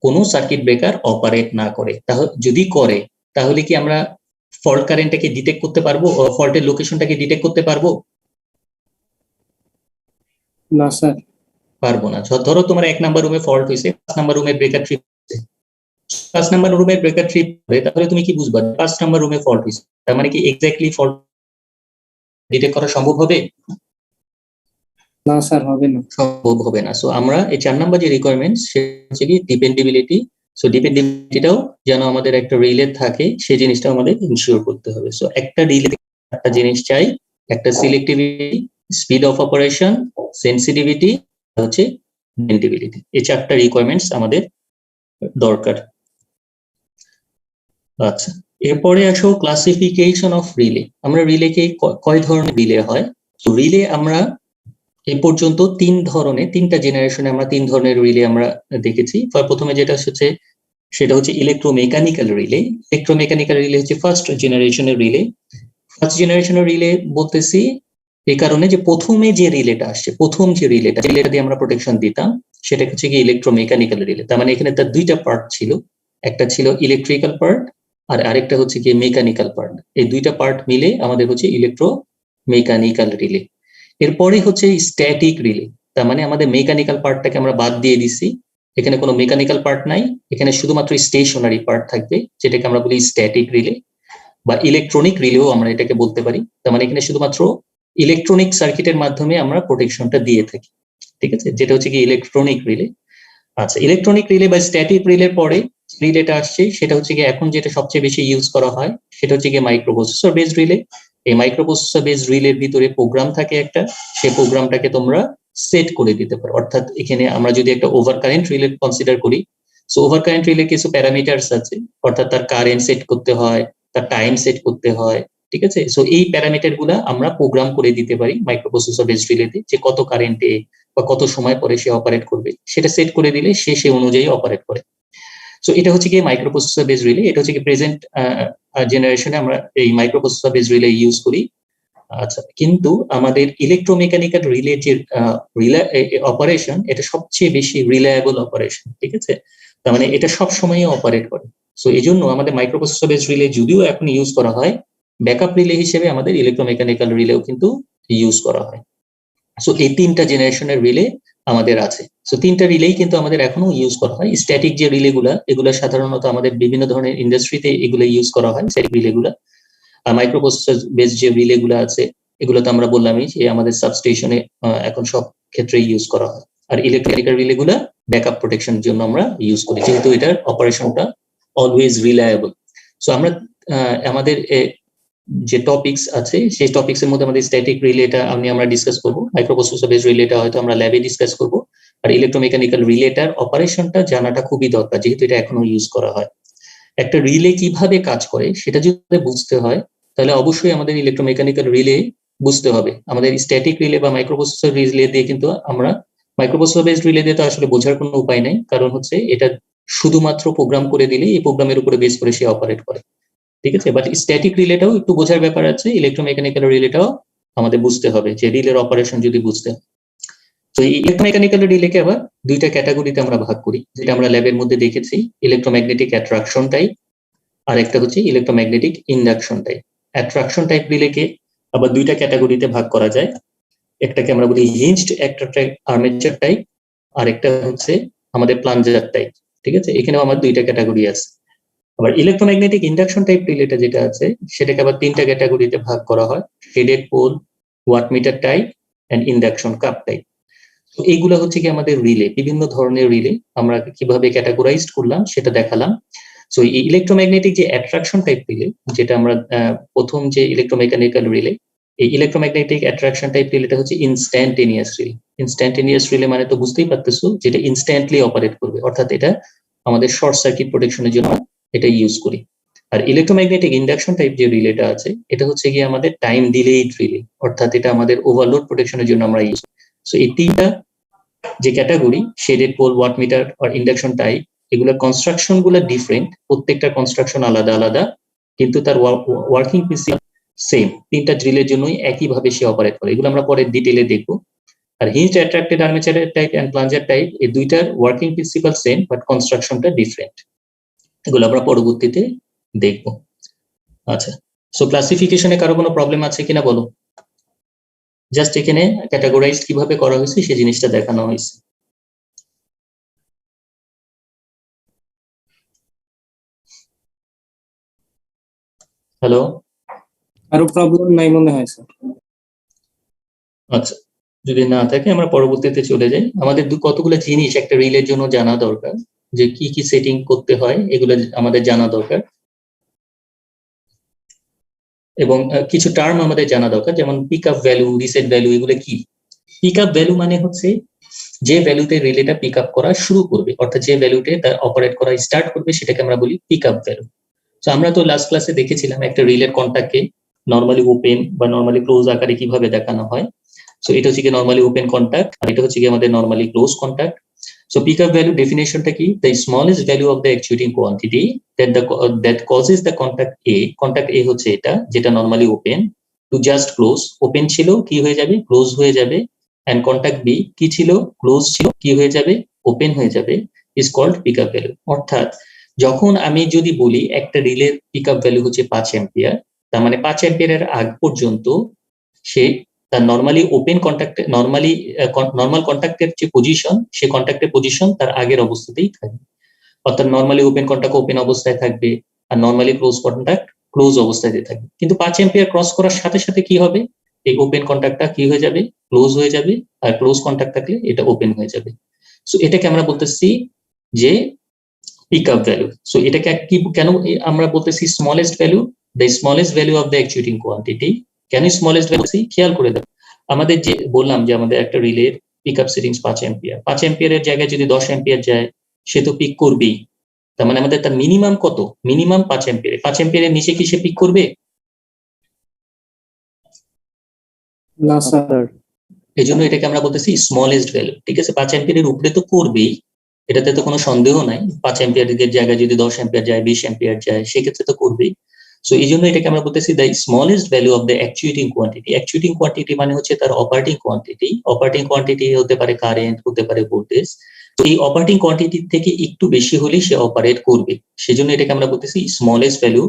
কোনো সার্কিট ব্রেকার অপারেট না করে। তাহলে যদি করে তাহলে কি আমরা ফল্ট কারেন্টটাকে ডিটেক্ট করতে পারবো, ফল্টের লোকেশনটাকে ডিটেক্ট করতে পারবো? না স্যার। পারবো না। ধরো তোমার 1 নাম্বার রুমে ফল্ট হয়েছে, 5 নাম্বার রুমের ব্রেকার ট্রিপ, 5 নাম্বার রুমের ব্রেকার ট্রিপ হবে, তাহলে তুমি কি বুঝবা 5 নাম্বার রুমে ফল্ট হয়েছে, তার মানে কি এক্স্যাক্টলি ফল্ট ডিটেক্ট করা সম্ভব হবে? না স্যার, হবে না। সম্ভব হবে না। সো আমরা এই 4 নাম্বার যে রিকোয়ারমেন্টস সেটা হচ্ছে কি ডিপেন্ডেবিলিটি। সো ডিপেন্ডেবিলিটিটাও যেন আমাদের একটা রিলে থাকে সেই জিনিসটা আমাদের ইনশিওর করতে হবে। সো একটা রিলে একটা জিনিস চাই, একটা selectivity, speed of operation, sensitivity, হচ্ছে ডিপেন্ডেবিলিটি। এই 4টা রিকোয়ারমেন্টস আমাদের দরকার। আচ্ছা, এরপরে আসো ক্লাসিফিকেশন অফ রিলে। আমরা রিলেকে কয় ধরনের রিলে হয়? তো রিলে আমরা এ পর্যন্ত 3টা জেনারেশনে আমরা 3 ধরনের রিলে আমরা দেখেছি। প্রথমে যেটা হচ্ছে সেটা হচ্ছে ইলেকট্রোমেকানিক্যাল রিলে। ইলেকট্রোমেকানিক্যাল রিলে হচ্ছে ফার্স্ট জেনারেশনের রিলে। ফার্স্ট জেনারেশনের রিলে বলতেছি এই কারণে যে প্রথমে যে রিলেটা আসছে, প্রথম যে রিলেটা দিয়ে আমরা প্রোটেকশন দিতাম সেটা হচ্ছে কি ইলেকট্রোমেকানিক্যাল রিলে। তার মানে এখানে তার 2টা পার্ট ছিল, একটা ছিল ইলেকট্রিক্যাল পার্ট আর আরেকটা হচ্ছে কি মেকানিক্যাল পার্ট। এই 2টা পার্ট মিলে আমাদের হচ্ছে ইলেকট্রোমেকানিক্যাল রিলে। এরপরে হচ্ছে স্ট্যাটিক রিলে, তার মানে আমাদের মেকানিক্যাল পার্টটাকে আমরা বাদ দিয়ে দিছি, এখানে কোনো মেকানিক্যাল পার্ট নাই, এখানে শুধুমাত্র স্টেশনারি পার্ট থাকবে, যেটাকে আমরা বলি স্ট্যাটিক রিলে বা ইলেকট্রনিক রিলেও আমরা এটাকে বলতে পারি। তার মানে এখানে শুধুমাত্র ইলেকট্রনিক সার্কিটের মাধ্যমে আমরা প্রোটেকশনটা দিয়ে থাকি, ঠিক আছে, যেটা হচ্ছে কি ইলেকট্রনিক রিলে। আচ্ছা, ইলেকট্রনিক রিলে বা স্ট্যাটিক রিলের পরে রিলেটা আসছে সেটা হচ্ছে কি এখন যেটা সবচেয়ে বেশি ইউজ করা হয় সেটা হচ্ছে কি মাইক্রোপ্রসেসর বেসড রিলে। এই মাইক্রোপ্রসেসর বেসড রিলের ভিতরে প্রোগ্রাম থাকে একটা, সেই প্রোগ্রামটাকে তোমরা সেট করে দিতে পারো। অর্থাৎ এখানে আমরা যদি একটা ওভার কারেন্ট রিলে কনসিডার করি, সো ওভার কারেন্ট রিলে কিছু প্যারামিটারস আছে, অর্থাৎ তার কারেন্ট সেট করতে হয়, তার টাইম সেট করতে হয়, ঠিক আছে। সো এই প্যারামিটার গুলা আমরা প্রোগ্রাম করে দিতে পারি মাইক্রোপ্রসেসর বেসড রিলেতে, যে কত কারেন্টে বা কত সময় পরে সে অপারেট করবে, সেটা সেট করে দিলে সে সেই অনুযায়ী অপারেট করে। সো এটা হচ্ছে কি মাইক্রোপ্রসেসর বেসড রিলে। এটা হচ্ছে কি প্রেজেন্ট জেনারেশনে আমরা এই মাইক্রোপ্রসেসর বেসড রিলে ইউজ করি। আচ্ছা, কিন্তু আমাদের ইলেকট্রোমেকানিক্যাল রিলে যে অপারেশন, এটা সবচেয়ে বেশি রিলায়েবল অপারেশন, ঠিক আছে, তার মানে এটা সব সময় অপারেট করে। সো এই জন্য আমাদের মাইক্রোপ্রসেসর বেসড রিলে যদিও এখন ইউজ করা হয়, ব্যাকআপ রিলে হিসেবে আমাদের ইলেকট্রোমেকানিক্যাল রিলেও কিন্তু ইউজ করা হয়। সো এই 3টা জেনারেশনের রিলে আমাদের আছে। সো 3টা রিলেই কিন্তু আমাদের এখনো ইউজ করা হয়। স্ট্যাটিক যে রিলেগুলা, এগুলা সাধারণত আমাদের বিভিন্ন ধরনের ইন্ডাস্ট্রিতে এগুলো ইউজ করা হয়, স্ট্যাটিক রিলেগুলা। আর মাইক্রোপ্রসেসর বেস যে রিলেগুলো আছে এগুলো তো আমরা বললামই যে আমাদের সাবস্টেশনে এখন সব ক্ষেত্রে ইউজ করা হয়। আর ইলেকট্রিক্যাল রিলেগুলা ব্যাকআপ প্রোটেকশনের জন্য আমরা ইউজ করি, যেহেতু এটার অপারেশনটা অলওয়েজ রিলায়েবল। সো আমরা আমাদের যে টপিকস আছে সেই টপিকস এর মধ্যে আমাদের স্ট্যাটিক রিলেটা আমরা ডিসকাস করব, মাইক্রোপ্রসেসর বেস রিলেটা হয়তো আমরা ল্যাবে ডিসকাস করব, আর ইলেকট্রোমেকানিক্যাল রিলেটার অপারেশনটা জানাটা খুবই দরকার, যেহেতু এটা এখনো ইউজ করা হয়। একটা রিলে কিভাবে কাজ করে সেটা যদি বুঝতে হয় তাহলে অবশ্যই আমাদের ইলেকট্রোমেকানিক্যাল রিলে বুঝতে হবে। আমাদের স্ট্যাটিক রিলে বা মাইক্রোপ্রসেসর রিলে দিয়ে কিন্তু আমরা মাইক্রোপ্রসেসর বেসড রিলে দিয়ে তো আসলে বোঝার কোনো উপায় নাই, কারণ হচ্ছে এটা শুধুমাত্র প্রোগ্রাম করে দিলে এই প্রোগ্রামের উপরে বেস করে সে অপারেট করে, ঠিক আছে। বাট স্ট্যাটিক রিলেটাও একটু বোঝার ব্যাপার আছে, ইলেকট্রোমেকানিক্যাল রিলেটাও আমাদের বুঝতে হবে, যে রিলের অপারেশন যদি বুঝতে হয়। তো এই ইলেকট্রোমেকানিক্যাল রিলেকে আবার 2টা ক্যাটাগরিতে আমরা ভাগ করি, যেটা আমরা ল্যাবের মধ্যে দেখেছি, ইলেকট্রোম্যাগনেটিক অ্যাট্রাকশন টাইপ আর একটা হচ্ছে electromagnetic induction type. Attraction type রিলেকে আবার 2টা ক্যাটাগরিতে ভাগ করা যায়, একটাকে আমরা বলি হিঞ্জড আর্মেচার টাইপ আর একটা হচ্ছে আমাদের প্লাঞ্জার টাইপ, ঠিক আছে, এখানেও আমার দুইটা ক্যাটাগরি আছে। আবার ইলেকট্রোম্যাগনেটিক ইন্ডাকশন টাইপ রিলেটা যেটা আছে সেটাকে আবার তিনটা ক্যাটাগরিতে ভাগ করা হয়, headed pole, wattmeter type and induction cup type. তো এইগুলো হচ্ছে কি আমাদের রিলে, বিভিন্ন ধরনের রিলে আমরা কিভাবে ক্যাটাগরাইজড করলাম সেটা দেখালাম। সো এই ইলেকট্রোম্যাগনেটিক যে অ্যাট্রাকশন টাইপ রিলে, যেটা আমরা প্রথম যে ইলেকট্রোমেকানিক্যাল রিলে, এই ইলেকট্রোম্যাগনেটিক অ্যাট্রাকশন টাইপ রিলেটা হচ্ছে ইনস্ট্যান্টেনিয়াস রিলে। ইনস্ট্যান্টেনিয়াস রিলে মানে তো বুঝতেই পারতেছো, যেটা ইনস্ট্যান্টলি অপারেট করবে, অর্থাৎ এটা আমাদের শর্ট সার্কিট প্রোটেকশনের জন্য এটা ইউজ করি। আর ইলেকট্রোম্যাগনেটিক ইন্ডাকশন টাইপ যে রিলেটা আছে এটা হচ্ছে গিয়ে আমাদের টাইম ডিলেড রিলে, অর্থাৎ এটা আমাদের ওভারলোড প্রোটেকশনের জন্য আমরা ইউজ করি। সো এই তিনটা যে ক্যাটাগরি, শেডেড পোল, ওয়াটমিটার আর ইন্ডাকশন টাইপ, এগুলোর কনস্ট্রাকশন গুলো ডিফারেন্ট, প্রত্যেকটা কনস্ট্রাকশন আলাদা আলাদা, কিন্তু তার ওয়ার্কিং প্রিন্সিপাল সেম। তিনটা ড্রিলের জন্যই একইভাবে সে অপারেট করে, এগুলো আমরা পরে ডিটেইলে দেখবো। আর hinged attracted armature type and plunger type, এই দুইটার ওয়ার্কিং প্রিন্সিপাল সেম বাট কনস্ট্রাকশনটা ডিফারেন্ট, এগুলো আমরা পরবর্তীতে দেখবো। আচ্ছা, সো ক্লাসিফিকেশনে কারো কোনো প্রবলেম আছে কিনা বলো? জাস্ট এখানে ক্যাটাগরাইজ কিভাবে করা হয়েছে সেই জিনিসটা দেখানো হয়েছে। হ্যালো, আরো প্রবলেম নাই মনে হয় স্যার। আচ্ছা, যদি না থাকে আমরা পরবর্তীতে চলে যাই। আমাদের কতগুলো জিনিস একটা রিলের জন্য জানা দরকার, যে কি কি সেটিং করতে হয় এগুলো আমাদের জানা দরকার, এবং কিছু টার্ম আমাদের জানা দরকার, যেমন pick up value, reset value, এগুলো কি? পিক আপ ভ্যালু মানে হচ্ছে যে ভ্যালুতে রিলেটা পিক আপ করা শুরু করবে, অর্থাৎ যে ভ্যালুতে তার অপারেট করা স্টার্ট করবে সেটাকে আমরা বলি পিক আপ ভ্যালু। তো আমরা তো লাস্ট ক্লাসে দেখেছিলাম একটা রিলের কন্টাক্টকে নরমালি ওপেন বা নরমালি ক্লোজ আকারে কিভাবে দেখানো হয়। সো এটা হচ্ছে কি নরমালি ওপেন কন্টাক্ট, আর এটা হচ্ছে কি আমাদের normally close contact. So pick up value ডেফিনেশনটা কি? The smallest value of the actuating quantity that causes the contact A হচ্ছে এটা, যেটা normally open, to just close, open ছিল কি হয়ে যাবে, ক্লোজ হয়ে যাবে, এন্ড কন্টাক্ট বি কি ছিল, ক্লোজ ছিল, কি হয়ে যাবে, ওপেন হয়ে যাবে, is called pick up value. অর্থাৎ যখন আমি যদি বলি একটা রিলের পিক আপ ভ্যালু হচ্ছে 5 অ্যাম্পিয়ার, তার মানে 5 অ্যাম্পিয়ারের আগ পর্যন্ত সে তার নরমালি ওপেন কন্টাক্টে নরমাল কন্টাক্টের যে পজিশন, সে কন্টাক্টের পজিশন তার আগের অবস্থাতেই থাকবে, অর্থাৎ নরমালি ওপেন কন্টাক্ট ওপেন অবস্থায় থাকবে, আর নরমালি ক্লোজ কন্টাক্ট ক্লোজ অবস্থায় থাকবে। কিন্তু 5 অ্যাম্পিয়ার ক্রস করার সাথে সাথে কি হবে, এই ওপেন কন্টাক্টটা কি হয়ে যাবে, ক্লোজ হয়ে যাবে, আর ক্লোজ কন্টাক্ট থাকলে এটা ওপেন হয়ে যাবে। সো এটাকে আমরা বলতেছি যে পিক আপ ভ্যালু। সো এটাকে কি কেন আমরা বলতেছি smallest value, the smallest value of the actuating quantity. কেন স্মলেস্ট ভ্যালু? খেয়াল করে দেখো, আমাদের যে বললাম যে আমাদের একটা রিলের পিক আপ সেটিংস 5 অ্যাম্পিয়ার, 5 অ্যাম্পিয়ারের জায়গায় যদি 10 অ্যাম্পিয়ার যায় সে তো পিক করবেই। তার মানে আমাদের তার মিনিমাম কত, মিনিমাম 5 অ্যাম্পিয়ার, 5 অ্যাম্পিয়ারের নিচে কি সে পিক করবে? না স্যার। এই জন্য এটাকে আমরা বলতেছি স্মলেস্ট ভ্যালু। ঠিক আছে, 5 অ্যাম্পিয়ারের উপরে তো করবেই, এটাতে তো কোনো সন্দেহ নাই। 5 অ্যাম্পিয়ারের জায়গায় যদি 10 অ্যাম্পিয়ার যায়, 20 অ্যাম্পিয়ার যায়, সেক্ষেত্রে তো করবেই। সো এই জন্য এটাকে আমরা বলতেছি the smallest value of the actuating quantity. Actuating quantity মানে হচ্ছে তার অপারেটিং কোয়ান্টিটি। অপারেটিং কোয়ান্টিটি হতে পারে কারেন্ট, হতে পারে ভোল্টেজ। তো এই অপারেটিং কোয়ান্টিটি থেকে একটু বেশি হলেই সে অপারেট করবে, সেজন্য এটাকে আমরা বলতেছি smallest value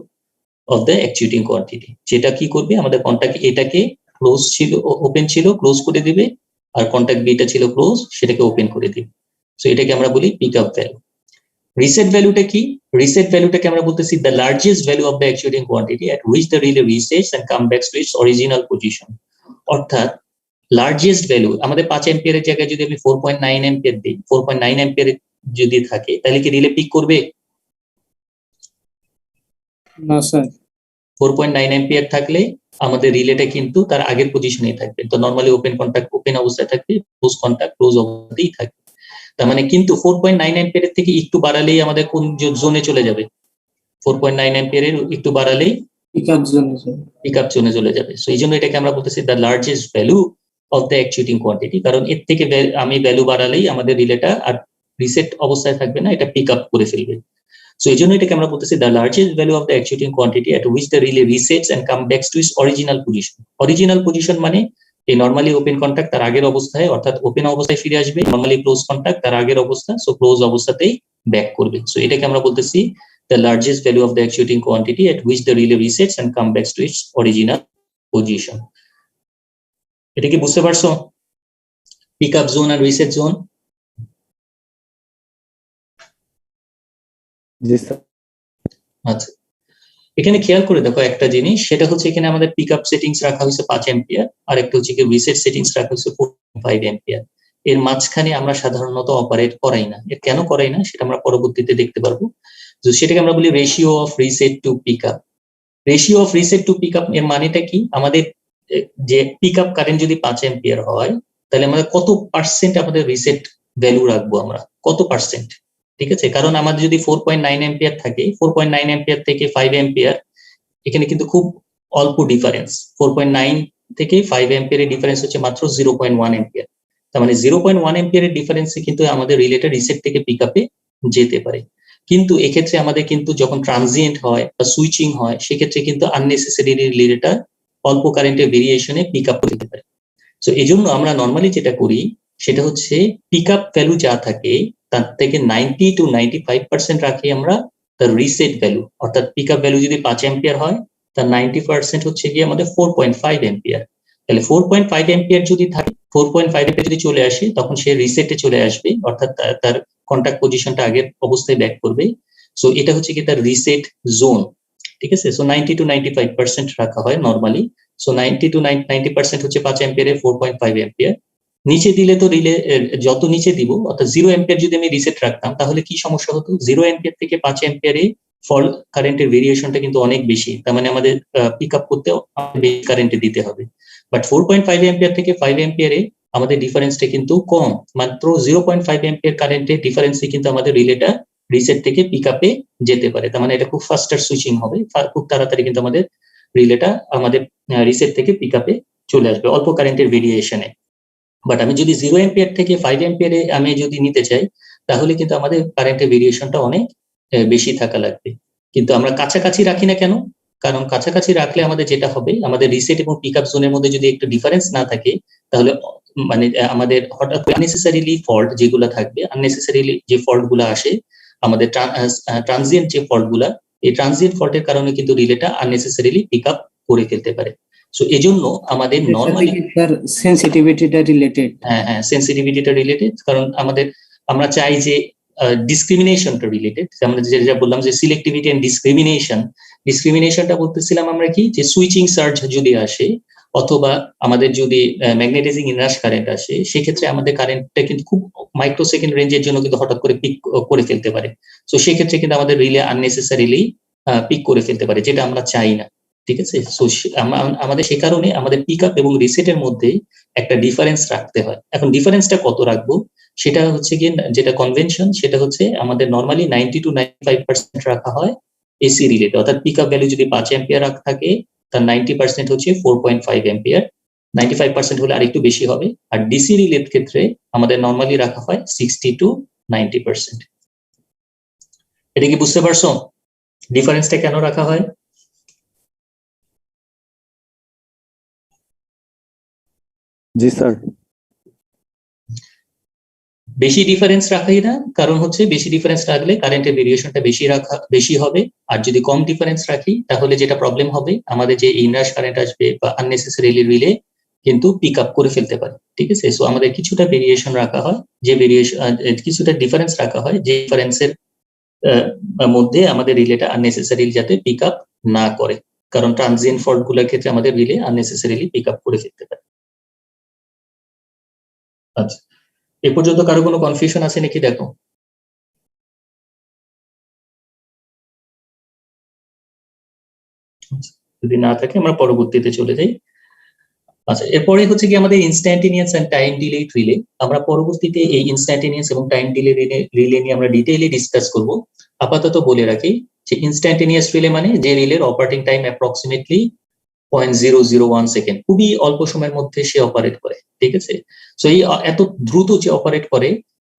of the actuating quantity. যেটা কি করবে, আমাদের কন্টাক্ট এটাকে ক্লোজ ছিল, ওপেন ছিল, ক্লোজ করে দিবে, আর কন্টাক্ট বিটা ছিল ক্লোজ, সেটাকে ওপেন করে দিবে। সো এটাকে আমরা বলি পিক আপ ভ্যালু। রিসেট ভ্যালুটা কি? রিসেট ভ্যালুটাকে আমরা বলতেছি the largest value of the actuating quantity at which the relay resets and come back to its original position. অর্থাৎ লার্জেস্ট ভ্যালু আমাদের 5 অ্যাম্পিয়ারের জায়গায় যদি আমি 4.9 অ্যাম্পিয়ার দিই, 4.9 অ্যাম্পিয়ার যদি থাকে তাহলে কি রিলে পিক করবে? না স্যার। 4.9 অ্যাম্পিয়ার থাকলে আমাদের রিলেটা কিন্তু তার আগের পজিশনেই থাকবে। তো নরমালি ওপেন কন্টাক্ট ওপেন অবস্থায় থাকবে, ক্লোজ কন্টাক্ট ক্লোজ অবস্থাতেই থাকবে। তার মানে কিন্তু 4.9 অ্যাম্পিয়ারের থেকে একটু বাড়ালেই আমাদের কোন জোনে চলে যাবে? 4.9 অ্যাম্পিয়ারের একটু বাড়ালেই পিক আপ জোনে পিক আপ জোনে চলে যাবে। সো এই জন্য এটাকে আমরা বলতেছি the largest value of the actuating quantity, কারণ এর থেকে আমি ভ্যালু বাড়ালেই আমাদের রিলেটা আর রিসেট অবস্থায় থাকবে না, এটা পিক আপ করে ফেলবে। সো এই জন্য এটাকে আমরা বলতেছি the largest value of the actuating quantity at which the relay resets and come back to its original position. Original position মানে এই নরমালি ওপেন কন্টাক্ট তার আগের অবস্থায়, অর্থাৎ ওপেন অবস্থায় ফিরে আসবে, নরমালি ক্লোজ কন্টাক্ট তার আগের অবস্থা, সো ক্লোজ অবস্থাতেই ব্যাক করবে। সো এটাকে আমরা বলতেছি the largest value of the actuating quantity at which the relay resets and comes back to its original position. এটা কি বুঝতে পারছো? পিক আপ জোন আর রিসেট জোন। জি স্যার। আচ্ছা, এখানে খেয়াল করে দেখো একটা জিনিস, সেটা হচ্ছে এখানে আমাদের পিক আপ সেটিংস রাখা হয়েছে 5 এম্পিয়ার, আর একটা হচ্ছে কি রিসেট সেটিংস রাখা হয়েছে 4.5 এম্পিয়ার। এর মাঝখানে আমরা সাধারণত অপারেট করাই না। এর কেন করাই না সেটা আমরা পরবর্তীতে দেখতে পারবো। তো সেটাকে আমরা বলি ratio of reset to pick up. Ratio of reset to pick up এর মানেটা কি, আমাদের যে পিক আপ কারেন্ট যদি 5 এম্পিয়ার হয়, তাহলে আমরা কত পার্সেন্ট আমাদের রিসেট ভ্যালু রাখবো, আমরা কত পার্সেন্ট, ঠিক আছে? কারণ আমাদের যদি 4.9 এম্পিয়ার থাকে, 4.9 এম্পিয়ার থেকে 5 এম্পিয়ার, এখানে কিন্তু খুব অল্প ডিফারেন্স। 4.9 থেকে 5 এম্পিয়ারের ডিফারেন্স হচ্ছে মাত্র 0.1 এম্পিয়ার। তার মানে 0.1 এম্পিয়ারের ডিফারেন্সে কিন্তু আমাদের রিলেটা রিসেট থেকে পিক আপে যেতে পারে। কিন্তু এক্ষেত্রে আমাদের কিন্তু যখন ট্রানজিয়েন্ট হয় বা সুইচিং হয়, সেক্ষেত্রে কিন্তু আননেসেসারি রিলেটা অল্প কারেন্টের ভেরিয়েশনে পিক আপ করতে পারে। সো এই জন্য আমরা নর্মালি যেটা করি সেটা হচ্ছে পিক আপ ভ্যালু যা থাকে তার থেকে 90 to 95% রাখি আমরা তার রিসেট ভ্যালু। অর্থাৎ পিক আপ ভ্যালু যদি 5 এম্পিয়ার হয়, তার 90% হচ্ছে গিয়ে আমাদের 4.5 এম্পিয়ার। তাহলে 4.5 এম্পিয়ার যদি থাকে, 4.5 এম্পিয়ার যদি চলে আসে, তখন সে রিসেটে চলে আসবে, অর্থাৎ তার কন্টাক্ট পজিশনটা আগের অবস্থায় ব্যাক করবে। সো এটা হচ্ছে কি তার রিসেট জোন, ঠিক আছে? সো 90 to 95% রাখা হয় নর্মালি। সো 90 to 90% হচ্ছে 5 এম্পিয়ারে 4.5 এম্পিয়ার। নিচে দিলে তো রিলে যত নিচে দিব, অর্থাৎ 0 এম্পিয়ার যদি আমি রিসেট রাখতাম, তাহলে কি সমস্যা হতো? 0 এম্পিয়ার থেকে 5 এম্পিয়ারে ফল কারেন্টের ভেরিয়েশনটা কিন্তু অনেক বেশি। তার মানে আমাদের পিক আপ করতেও বেশি কারেন্টে দিতে হবে। বাট 4.5 এম্পিয়ার থেকে 5 এম্পিয়ারে আমাদের ডিফারেন্সটা কিন্তু কম, মাত্র 0.5 এম্পিয়ার কারেন্টের ডিফারেন্সে কিন্তু আমাদের রিলেটা রিসেট থেকে পিক আপে যেতে পারে। তার মানে এটা খুব ফাস্টার সুইচিং হবে, খুব তাড়াতাড়ি কিন্তু আমাদের রিলেটা আমাদের রিসেট থেকে পিক আপে চলে আসবে অল্প কারেন্টের ভেরিয়েশনে। বাট আমি যদি 0 এম্পিয়ার থেকে 5 এম্পিয়ারে আমি যদি নিতে চাই, তাহলে কিন্তু আমাদের কারেন্টের ভেরিয়েশনটা অনেক বেশি থাকা লাগবে। কিন্তু আমরা কাছাকাছি রাখি না কেন? কারণ কাছাকাছি রাখলে আমাদের যেটা হবে, আমাদের রিসেট এবং পিক আপ জোনের মধ্যে যদি একটু ডিফারেন্স না থাকে, তাহলে মানে আমাদের হঠাৎ আননেসেসারিলি ফল্ট যেগুলো থাকবে, আননেসেসারিলি যে ফল্ট গুলো আসে, আমাদের ট্রানজিয়েন্ট যে ফল্ট গুলা, এই ট্রানজিয়েন্ট ফল্টের কারণে কিন্তু রিলেটা আননেসেসারিলি পিক আপ করে ফেলতে পারে। সো এজন্য আমাদের নর্মালি সেন্সিটিভিটিটা রিলেটেড। হ্যাঁ, সেন্সিটিভিটিটা রিলেটেড, কারণ আমরা চাই যে ডিসক্রিমিনেশনটা রিলেটেড। আমরা যেটা বললাম যে সিলেক্টিভিটি এন্ড ডিসক্রিমিনেশনটা বলতেছিলাম আমরা কি, যে সুইচিং সার্জ যদি আসে, অথবা আমাদের যদি ম্যাগনেটাইজিং ইনরাশ কারেন্ট আসে, সেক্ষেত্রে আমাদের কারেন্টটা কিন্তু খুব মাইক্রোসেকেন্ড রেঞ্জের জন্য কিন্তু হঠাৎ করে পিক করে ফেলতে পারে। সো সেক্ষেত্রে কিন্তু আমাদের রিলে আননেসেসারিলি পিক করে ফেলতে পারে, যেটা আমরা চাই না, ঠিক আছে? সো আমাদের সে কারণে আমাদের পিক আপ এবং রিসেটের মধ্যে একটা ডিফারেন্স রাখতে হয়। এখন ডিফারেন্সটা কত রাখবো, সেটা হচ্ছে গিয়ে যেটা কনভেনশন, সেটা হচ্ছে আমাদের নর্মালি 90 to 95% রাখা হয় এসি রিলেতে। অর্থাৎ পিক আপ ভ্যালু যদি 5 এম্পিয়ার থাকে, তার 90% হচ্ছে 4.5 এম্পিয়ার। 95% হলে আরেকটু বেশি হবে। আর ডিসি রিলের ক্ষেত্রে আমাদের নর্মালি রাখা হয় 60 to 90%। এটা কি বুঝতে পারছো ডিফারেন্সটা কেন রাখা হয়? জি স্যার। বেশি ডিফারেন্স রাখাই না, কারণ হচ্ছে বেশি ডিফারেন্স রাখলে কারেন্টের ভেরিয়েশনটা বেশি হবে। আর যদি কম ডিফারেন্স রাখি, তাহলে যেটা প্রবলেম হবে, আমাদের যে ইনরাশ কারেন্ট আসবে বা আননেসেসারিলি রিলে কিন্তু পিক আপ করে ফেলতে পারে, ঠিক আছে? সো আমাদের কিছুটা ভেরিয়েশন রাখা হয়, যে ভেরিয়েশন কিছুটা ডিফারেন্স রাখা হয়, যে ডিফারেন্সের মধ্যে আমাদের রিলেটা আননেসেসারিলি যাতে পিক আপ না করে, কারণ ট্রানজিয়েন্ট ফল্ট গুলোর ক্ষেত্রে আমাদের রিলে আননেসেসারিলি পিক আপ করে ফেলতে পারে। আচ্ছা, এ পর্যন্ত কারো কোনো কনফিউশন আছে নাকি দেখো? যদি না থাকে আমরা পরবর্তীতে চলে যাই। আচ্ছা, এরপরে হচ্ছে কি আমাদের instantaneous and time delayed relay. আমরা পরবর্তীতে এই ইনস্ট্যান্টেনিয়াস এবং টাইম ডিলে রিলে নিয়ে আমরা ডিটেইলি ডিসকাস করব। আপাতত বলে রাখি যে ইনস্ট্যান্টেনিয়াস রিলে মানে যে রিলের অপারেটিং টাইম অ্যাপ্রক্সিমেটলি 0.001 সেকেন্ড, খুবই অল্প সময়ের মধ্যে সে অপারেট করে, ঠিক আছে? সো এই এত দ্রুত যে অপারেট করে,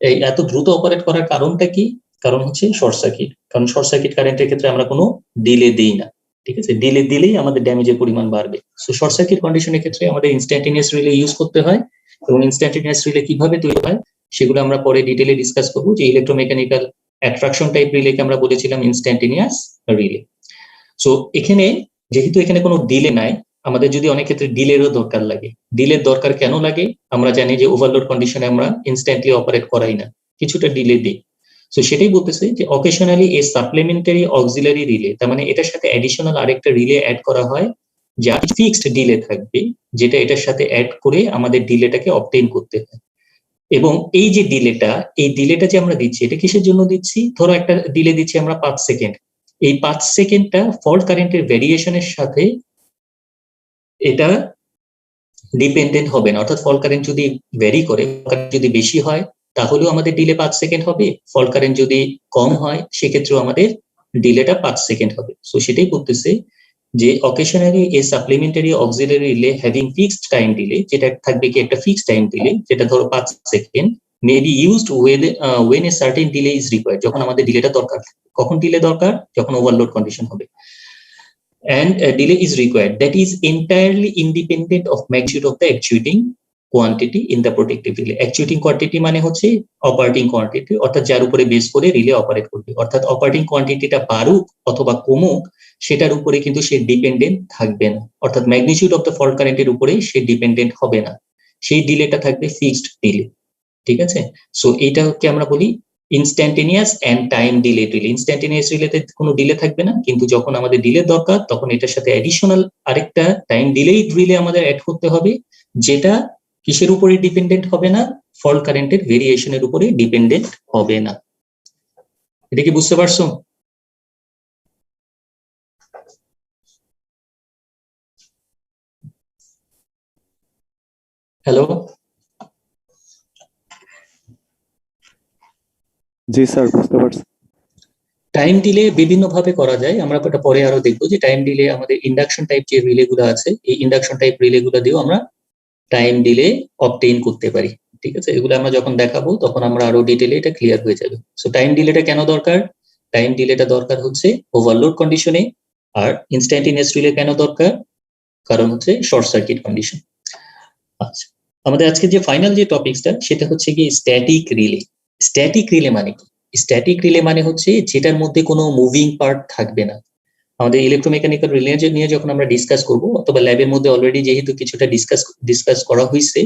এই এত দ্রুত অপারেট করার কারণটা কি? কারণ হচ্ছে শর্ট সার্কিট। কারণ শর্ট সার্কিট কারেন্টের ক্ষেত্রে আমরা কোনো ডিলে দিই না, ঠিক আছে? ডিলে দিলেই আমাদের ড্যামেজের পরিমাণ বাড়বে। সো শর্ট সার্কিট কন্ডিশনের ক্ষেত্রে আমাদের ইনস্ট্যান্টেনিয়াস রিলে ইউজ করতে হয়। এবং ইনস্ট্যান্টেনিয়াস রিলে কিভাবে তৈরি হয় সেগুলো আমরা পরে ডিটেইলে ডিসকাস করবো। যে ইলেকট্রোমেকানিক্যাল অ্যাট্রাকশন টাইপ রিলেকে আমরা বলেছিলাম ইনস্ট্যান্টেনিয়াস রিলে। সো এখানে যেহেতু এখানে কোনো ডিলে নাই, আমাদের যদি অনেক ক্ষেত্রে ডিলেরও দরকার লাগে। ডিলের দরকার কেন লাগে? আমরা জানি যে ওভারলোড কন্ডিশনে আমরা ইনস্ট্যান্টলি অপারেট করাই না, কিছুটা ডিলে দিই। সো সেটাই বলতেছে যে occasionally a supplementary auxiliary relay, তার মানে এটার সাথে অ্যাডিশনাল আরেকটা রিলে অ্যাড করা হয় যা ফিক্সড ডিলে থাকবে, যেটা এটার সাথে অ্যাড করে আমাদের ডিলেটাকে অবটেইন করতে হয়। এবং এই যে ডিলেটা যে আমরা দিচ্ছি, এটা কিসের জন্য দিচ্ছি? ধরো একটা ডিলে দিচ্ছি আমরা 5 সেকেন্ড, এই 5 সেকেন্ডটা ফল্ট কারেন্টের ভেরিয়েশনের সাথে এটা ডিপেন্ডেন্ট হবে না। অর্থাৎ ফল্ট কারেন্ট যদি ভ্যারি করে, যদি বেশি হয় তাহলেও আমাদের ডিলে 5 সেকেন্ড হবে, ফল্ট কারেন্ট যদি কম হয় সেক্ষেত্রেও আমাদের ডিলেটা 5 সেকেন্ড হবে। সো সেটাই বলতেছে যে occasionally a supplementary auxiliary relay having fixed time delay, যেটা থাকবে কি একটা ফিক্সড টাইম ডিলে, যেটা ধরো 5 second, may be used when a certain delay is required, যখন আমাদের ডিলেটা দরকার। কখন ডিলে দরকার? যখন ওভারলোড কন্ডিশন হবে। And a delay is required that is entirely independent of magnitude of the actuating quantity in the protective relay. Actuating quantity মানে হচ্ছে operating quantity, অর্থাৎ যার উপরে বেস করে রিলে অপারেট করবে। অর্থাৎ অপারেটিং কোয়ান্টিটিটা বাড়ুক অথবা কমুক সেটার উপরে কিন্তু সে ডিপেন্ডেন্ট থাকবে না, অর্থাৎ ম্যাগনিটিউড অফ দ্য ফল্ট কারেন্টের উপরে সে ডিপেন্ডেন্ট হবে না, সেই ডিলেটা থাকবে ফিক্সড ডিলে। ঠিক আছে, সো এইটাকে আমরা বলি instantaneous and time delay relay. Instantaneous রিলেতে কোনো ডিলে থাকবে না, কিন্তু যখন আমাদের ডিলে দরকার তখন এটার সাথে অ্যাডিশনাল আরেকটা টাইম ডিলেড রিলে আমাদের অ্যাড করতে হবে, যেটা কিসের উপরে ডিপেন্ডেন্ট হবে না? ফল্ট কারেন্টের ভেরিয়েশনের উপরে ডিপেন্ডেন্ট হবে না। এটা কি বুঝতে পারছো? হ্যালো, জি স্যার, বুঝতে পারছি। টাইম ডিলে বিভিন্ন ভাবে করা যায়, আমরা এটা পরে আরো দেখবো যে টাইম ডিলে আমাদের ইন্ডাকশন টাইপ যে রিলে গুলো আছে, এই ইন্ডাকশন টাইপ রিলে গুলো দিয়েও আমরা টাইম ডিলে অবটেইন করতে পারি। ঠিক আছে, এগুলো আমরা যখন দেখাবো তখন আমরা আরো ডিটেইলে এটা ক্লিয়ার হয়ে যাবে। সো টাইম ডিলেটা কেন দরকার? টাইম ডিলেটা দরকার হচ্ছে ওভারলোড কন্ডিশনে। আর ইনস্ট্যান্টেনিয়াস রিলে কেন দরকার? কারণ হচ্ছে শর্ট সার্কিট কন্ডিশন। আচ্ছা, আমাদের আজকে যে ফাইনাল যে টপিকসটা সেটা হচ্ছে কি স্ট্যাটিক রিলে। স্ট্যাটিক রিলে মানে কি? স্ট্যাটিক রিলে মানে হচ্ছে যেটার মধ্যে কোনো মুভিং পার্ট থাকবে না। আমাদের ইলেকট্রোমেকানিক্যাল রিলে নিয়ে যখন আমরা ডিসকাস করব, অথবা ল্যাবের মধ্যে অলরেডি যেহেতু কিছুটা ডিসকাস করা হয়েছে,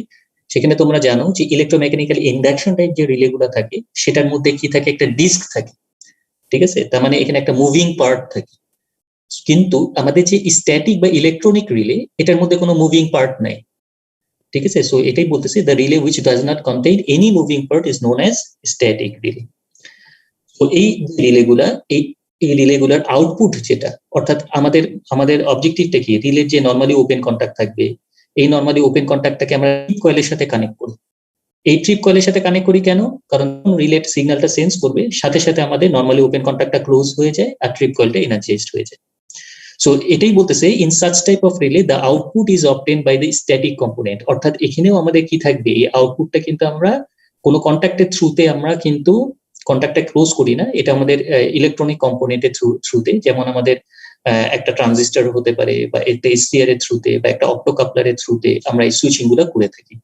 সেখানে তোমরা জানো যে ইলেকট্রোমেকানিক্যাল ইন্ডাকশন টাইপ যে রিলে গুলো থাকে সেটার মধ্যে কি থাকে? একটা ডিস্ক থাকে। ঠিক আছে, তার মানে এখানে একটা মুভিং পার্ট থাকে। কিন্তু আমাদের যে স্ট্যাটিক বা ইলেকট্রনিক রিলে, এটার মধ্যে কোনো মুভিং পার্ট নাই। ঠিক আছে, সো এটাই বলতেছে the relay which does not contain any moving part is known as static relay. তো এই রিলেগুলা এই রিলেগুলার আউটপুট যেটা, অর্থাৎ আমাদের অবজেক্টিভটা কি? রিলের যে নরমালি ওপেন কন্টাক্ট থাকবে, এই নরমালি ওপেন কন্টাক্টটাকে আমরা ট্রিপ কয়েলের সাথে কানেক্ট করি। এই ট্রিপ কয়েলের সাথে কানেক্ট করি কেন? কারণ রিলে সিগন্যালটা সেন্স করবে, সাথে সাথে আমাদের নরমালি ওপেন কন্টাক্টটা ক্লোজ হয়ে যায় আর ট্রিপ কয়েলটা এনার্জাইজড হয়ে যায়। সো এটাই বলতেছে in such type of relay the output is obtain by the static component. অর্থাৎ এখানেও আমাদের কি থাকবে? এই আউটপুটটা কিন্তু আমরা কোনো কন্টাক্টের থ্রুতে আমরা কিন্তু কন্টাক্টটা ক্লোজ করি না, এটা আমাদের ইলেকট্রনিক কম্পোনেন্টের থ্রুতে, যেমন আমাদের একটা ট্রানজিস্টর হতে পারে, বা একটা এসসিআর এর থ্রুতে, বা একটা অপ্টোকাপলারের থ্রুতে আমরা এই সুইচিং গুলো করে থাকি।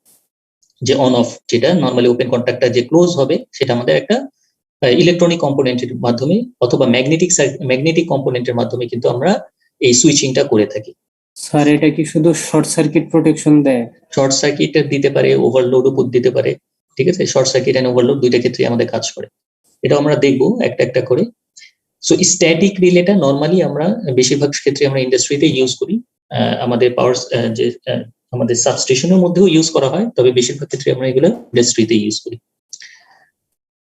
যে অন অফ, যেটা নরমালি ওপেন কন্টাক্টটা যে ক্লোজ হবে সেটা আমাদের একটা ইলেকট্রনিক কম্পোনেন্টের মাধ্যমে অথবা ম্যাগনেটিক কম্পোনেন্টের মাধ্যমে কিন্তু আমরা এই সুইচিংটা করে থাকি। স্যার এটা কি শুধু শর্ট সার্কিট প্রোটেকশন দেয়? শর্ট সার্কিট দিতে পারে, ওভারলোড উপর দিতে পারে। ঠিক আছে, শর্ট সার্কিট এন্ড ওভারলোড দুইটা ক্ষেত্রে আমাদের কাজ করে, এটা আমরা দেখবো একটা একটা করে। সো স্ট্যাটিক রিলেটা নরমালি আমরা বেশিরভাগ ক্ষেত্রে আমরা ইন্ডাস্ট্রিতে ইউজ করি, আমাদের পাওয়ার যে আমাদের সাবস্টেশনের মধ্যেও ইউজ করা হয়, তবে বেশিরভাগ ক্ষেত্রে আমরা এগুলো ইন্ডাস্ট্রিতে ইউজ করি।